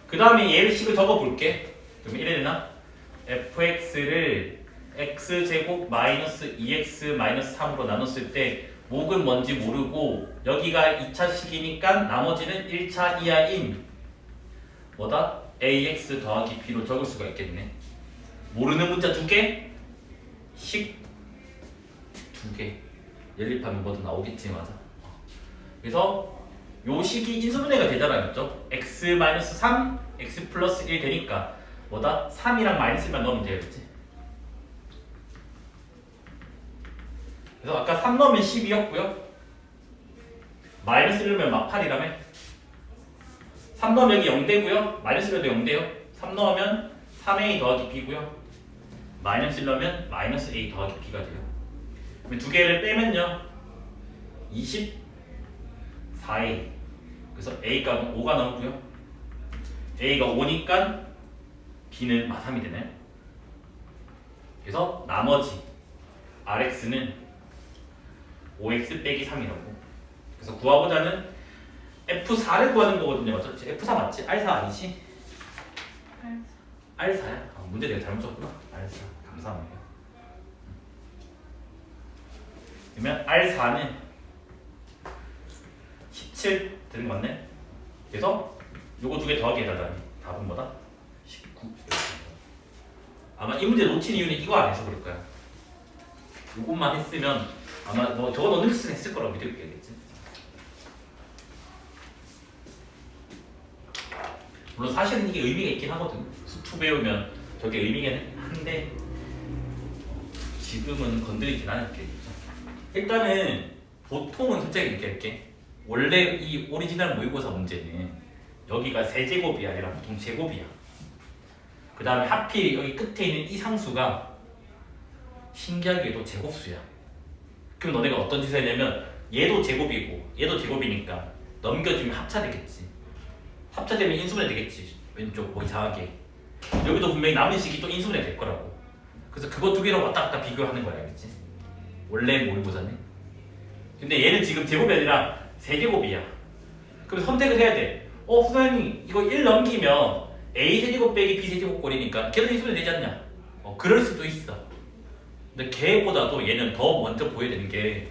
그 다음에 얘를 식을 적어볼게. 그럼 이래 되나? fx를 x제곱 마이너스 2x 마이너스 3으로 나눴을 때 목은 뭔지 모르고 여기가 2차 식이니까 나머지는 1차 이하인 뭐다? ax 더하기 b로 적을 수가 있겠네. 모르는 문자 2개, 식 2개. 연립하면 뭐든 나오겠지. 맞아. 그래서 요 식이 인수분해가 되잖아. 맞죠? x-3, x 플러스 1 되니까 뭐다? 3이랑 마이너스만 넣으면 되겠지. 그래서 아까 3 넣으면 12였고요. 마이너스 1 넣으면 막 8이라며. 3 넣으면 여기 0되고요. 마이너스 1도 0돼요. 3 넣으면 3a 더하기 b고요. 마이너스 1 넣으면 마이너스 a 더하기 b가 돼요. 그럼 두 개를 빼면요. 24a. 그래서 a 값은 5가 나오고요. a가 5니까 b는 3이 되네. 그래서 나머지 rx는 5x 빼기 3이라고. 그래서 구하고자는 F4를 구하는 거거든요. 맞죠? F4 맞지? R4 아니지? R4야? 문제 내가 잘못 줬구나. R4. 감사합니다. 그러면 R4는 17 되는 거 맞네? 그래서 요거 2개 더하기 해달라니 답은 뭐다? 19. 아마 이 문제 놓친 이유는 이거 안 해서 그럴 거야. 요것만 했으면 아마 뭐 저거 넣는 수는 했을 거라고 믿을게겠지. 물론 사실은 이게 의미가 있긴 하거든. 수투 배우면 저게 의미가 한데 지금은 건드리진 않을게. 일단은 보통은 솔직히 이렇게 할게. 원래 이 오리지널 모의고사 문제는 여기가 세제곱이 아니라 보통 제곱이야. 그 다음에 하필 여기 끝에 있는 이 상수가 신기하게도 제곱수야. 그럼 너네가 어떤 짓을 했냐면 얘도 제곱이고 얘도 제곱이니까 넘겨주면 합차되겠지. 합차되면 인수분해 되겠지. 왼쪽 뭐 이상하게. 여기도 분명히 남은 식이 또 인수분해 될 거라고. 그래서 그거 2개로 왔다 갔다 비교하는 거야. 알겠지? 원래 모의고사는. 근데 얘는 지금 제곱이 아니라 세제곱이야. 그럼 선택을 해야 돼. 선생님 이거 1 넘기면 a 세제곱 빼기 b 세제곱 꼴이니까 걔도 인수분해 되지 않냐? 그럴 수도 있어. 근데 걔보다도 얘는 더 먼저 보여야 되는 게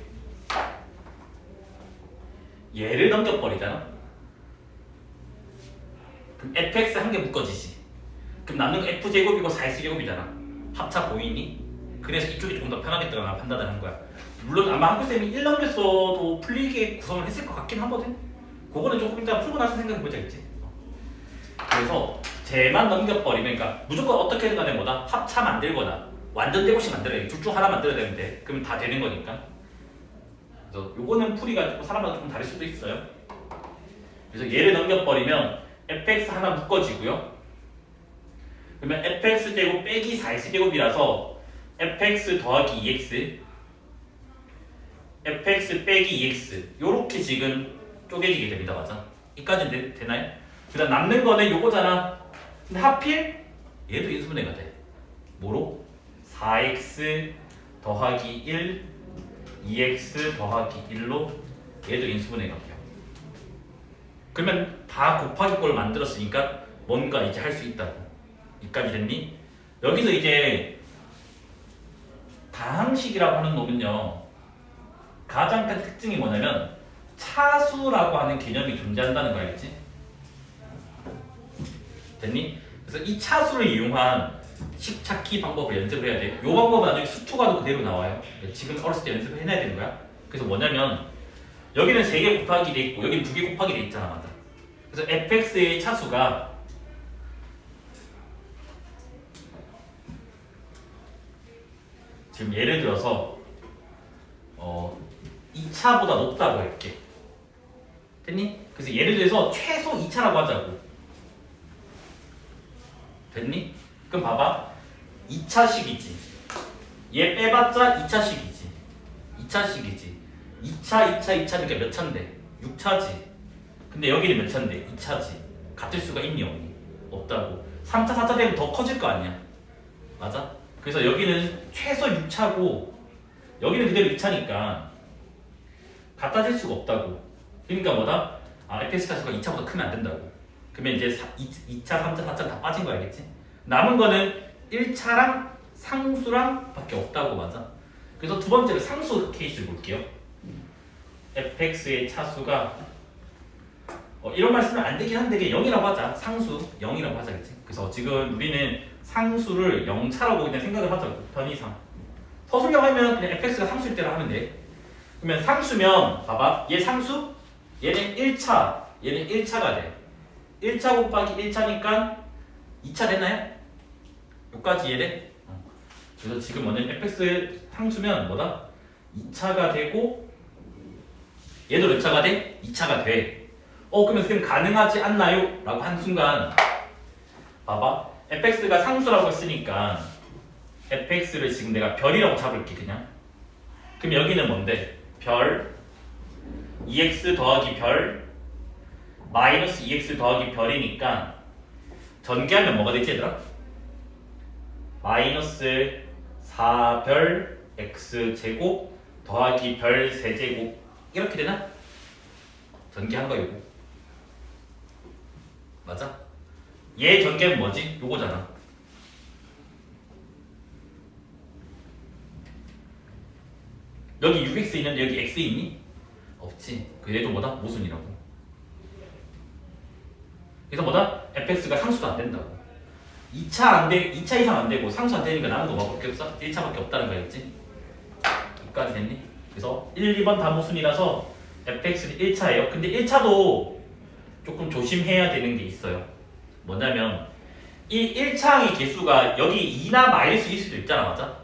얘를 넘겨버리잖아. 그럼 fx 한 개 묶어지지. 그럼 남는 거 f제곱이고 4x제곱이잖아. 합차 보이니? 그래서 이쪽이 조금 더 편하겠다고 판단을 한 거야. 물론 아마 학교쌤이 1 넘겼어도 풀리게 구성을 했을 것 같긴 하거든. 그거는 조금 이따 풀고 나서 생각해보자겠지. 그래서 쟤만 넘겨버리면 그러니까 무조건 어떻게든 간에 뭐다? 합차 만들거나 완전 떼고씩 만들어야 돼. 둘 중 하나 만들어야 되는데 그러면 다 되는 거니까. 그래서 요거는 풀이가 조금 사람마다 조금 다를 수도 있어요. 그래서 얘를 넘겨버리면 fx 하나 묶어지고요. 그러면 fx제곱 빼기 4x제곱이라서 fx 더하기 2x fx 빼기 2x 요렇게 지금 쪼개지게 됩니다. 맞아? 이까지 되나요? 그 다음 남는 거는 요거잖아. 근데 하필 얘도 인수분해가 돼. 뭐로? 4x 더하기 1 2x 더하기 1로 얘도 인수분해가 돼요. 그러면 다 곱하기 꼴을 만들었으니까 뭔가 이제 할 수 있다고. 여기까지 됐니? 여기서 이제 다항식이라고 하는 놈은요 가장 큰 특징이 뭐냐면 차수라고 하는 개념이 존재한다는 거 알겠지? 됐니? 그래서 이 차수를 이용한 식 찾기 방법을 연습을 해야 돼. 요 방법은 나중에 수초가도 그대로 나와요. 지금 어렸을 때 연습을 해놔야 되는 거야. 그래서 뭐냐면 여기는 3개 곱하기 돼 있고 여기는 2개 곱하기 돼 있잖아, 맞아. 그래서 fx의 차수가 지금 예를 들어서 2차보다 높다고 할게. 됐니? 그래서 예를 들어서 최소 2차라고 하자고. 됐니? 그럼 봐봐. 2차식이지. 얘 빼봤자 2차식이지. 2차식이지. 2차, 2차, 2차니까 몇 차인데? 6차지. 근데 여기는 몇 차인데? 2차지. 같을 수가 있니 없니? 없다고. 3차, 4차 되면 더 커질 거 아니야. 맞아? 그래서 여기는 최소 6차고 여기는 그대로 2차니까 같아질 수가 없다고. 그러니까 뭐다? fx 차수가 2차보다 크면 안 된다고. 그러면 이제 2차, 3차, 4차 다 빠진 거 알겠지? 남은 거는 1차랑 상수랑 밖에 없다고. 맞아? 그래서 두 번째로 상수 케이스를 볼게요. fx의 차수가 이런 말 쓰면 안 되긴 한데 0이라고 하자. 상수 0이라고 하자겠지? 그래서 지금 우리는 상수를 0차라고 그냥 생각을 하자고. 편의상 서술형하면 그냥 fx가 상수일 때로 하면 돼. 그러면 상수면 봐봐. 얘 상수? 얘는 1차 얘는 1차가 돼. 1차 곱하기 1차니까 2차 됐나요? 여기까지 이해돼? 그래서 지금 뭐냐면 fx의 상수면 뭐다? 2차가 되고 얘도 몇 차가 돼? 2차가 돼. 그러면 선생님 가능하지 않나요? 라고 한 순간 봐봐. fx가 상수라고 했으니까 fx를 지금 내가 별이라고 잡을게 그냥. 그럼 여기는 뭔데? 별 2x 더하기 별 마이너스 2x 더하기 별이니까 전개하면 뭐가 되지 얘들아? 마이너스 4별 x제곱 더하기 별 세제곱 이렇게 되나? 전개한 거 이거 맞아? 얘 전개는 뭐지? 요거잖아. 여기 6x 있는데 여기 x 있니? 없지. 그 얘도 뭐다? 모순이라고. 그래서 뭐다? fx가 상수도 안 된다고. 2차 이상 안 되고 상수 안 되니까 남은 거 뭐밖에 없어? 1차밖에 없다는 거였지? 여기까지 됐니? 그래서 1, 2번 다 모순이라서 fx는 1차예요. 근데 1차도 조금 조심해야 되는 게 있어요. 뭐냐면 이 1차항의 개수가 여기 2나 마이너스 2일 수도 있잖아. 맞아?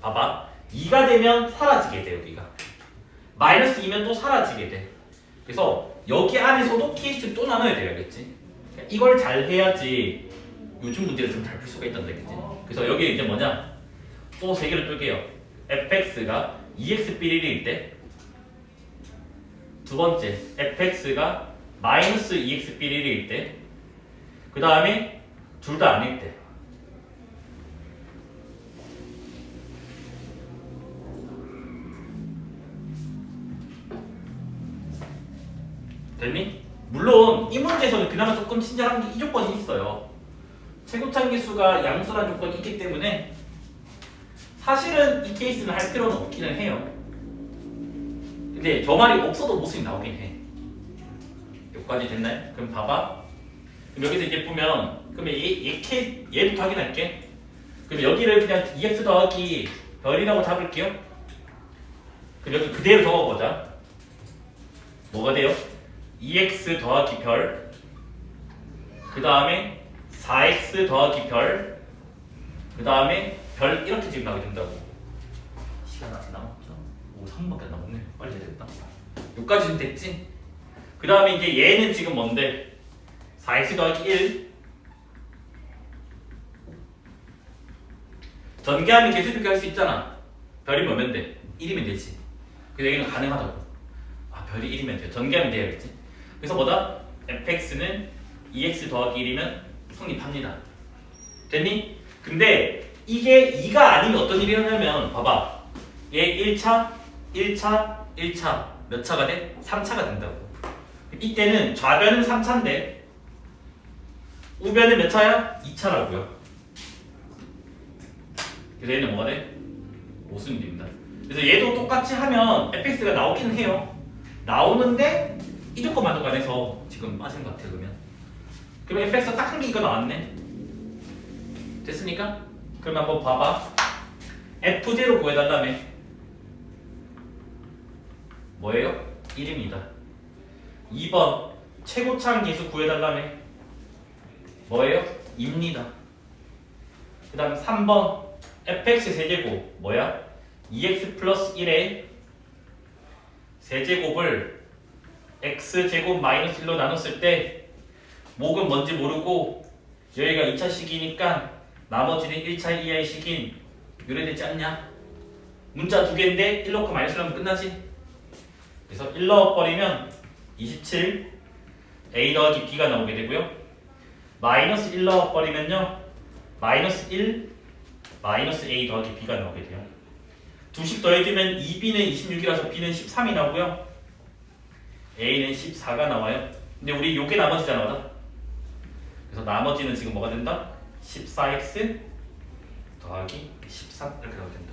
봐봐. 2가 되면 사라지게 돼. 여기가 마이너스 2면 또 사라지게 돼. 그래서 여기 안에서도 케이스를 또 나눠야 돼요. 알겠지? 이걸 잘 해야지 요즘 문제를 좀 잘 풀 수가 있단 얘기지. 그래서 여기 이제 뭐냐? 또 세 개를 뚫게요. fx가 2x 삐리리일 때, 두 번째 fx가 마이너스 2x 삐리리일 때, 그 다음에 둘 다 아닐 때. 됐니? 물론 이 문제에서는 그나마 조금 친절한 게 이 조건이 있어요. 최고차계수가 양수라는 조건이 있기 때문에 사실은 이 케이스는 할 필요는 없기는 해요. 근데 저 말이 없어도 모습이 나오긴 해. 여기까지 됐나요? 그럼 봐봐. 그럼 여기서 이제 보면 그러면 얘부터 확인할게. 그럼 여기를 그냥 2x 더하기 별이라고 잡을게요. 그럼 여기 그대로 적어보자. 뭐가 돼요? 2x 더하기 별, 그 다음에 4x 더하기 별, 그 다음에 별 이렇게 지금 나게 된다고. 시간 아직 남았죠? 오, 3분밖에 안 남았네. 빨리 해야 되겠다. 여기까지 좀 됐지? 그 다음에 이제 얘는 지금 뭔데? 4x 더하기 1. 전개하면 개수 비교할 수 있잖아. 별이 뭐면 돼? 1이면 되지. 그래서 여기는 가능하다고. 별이 1이면 돼요. 전개하면 돼야겠지. 그래서 뭐다? fx는 2x 더하기 1이면 성립합니다. 됐니? 근데 이게 2가 아니면 어떤 일이 일어나면 봐봐. 얘 1차, 1차, 1차 몇 차가 돼? 3차가 된다고. 이때는 좌변은 3차인데 우변은 몇 차야? 2차라고요. 그래서 얘는 뭐가 돼? 모순이 됩니다. 그래서 얘도 똑같이 하면 fx가 나오기는 해요. 나오는데 이 조건만 관해서 지금 빠진 것 같아요. 그러면 fx가 딱 한 개 이거 나왔네. 됐습니까? 그럼 한번 봐봐. F0 구해달라며. 뭐예요? 1입니다. 2번 최고차항 계수 구해달라며. 뭐예요? 2입니다. 그 다음 3번 fx 세제곱 뭐야? 2x 플러스 1의 세제곱을 x제곱 마이너스 1로 나눴을 때 목은 뭔지 모르고 여기가 2차 식이니까 나머지는 1차 이하의 식인 요래되지 않냐? 문자 두 개인데 1 넣고 마이너스 하면 끝나지? 그래서 1 넣어버리면 27 a 더하기 b가 나오게 되고요. 마이너스 1 넣어버리면요 마이너스 1 마이너스 a 더하기 b가 나오게 돼요. 두식 더해주면 2b는 26이라서 b는 13이 나오고요. a는 14가 나와요. 근데 우리 요게 나머지잖아, 맞아? 그래서 나머지는 지금 뭐가 된다? 14x 더하기 13 이렇게 나오게 된다.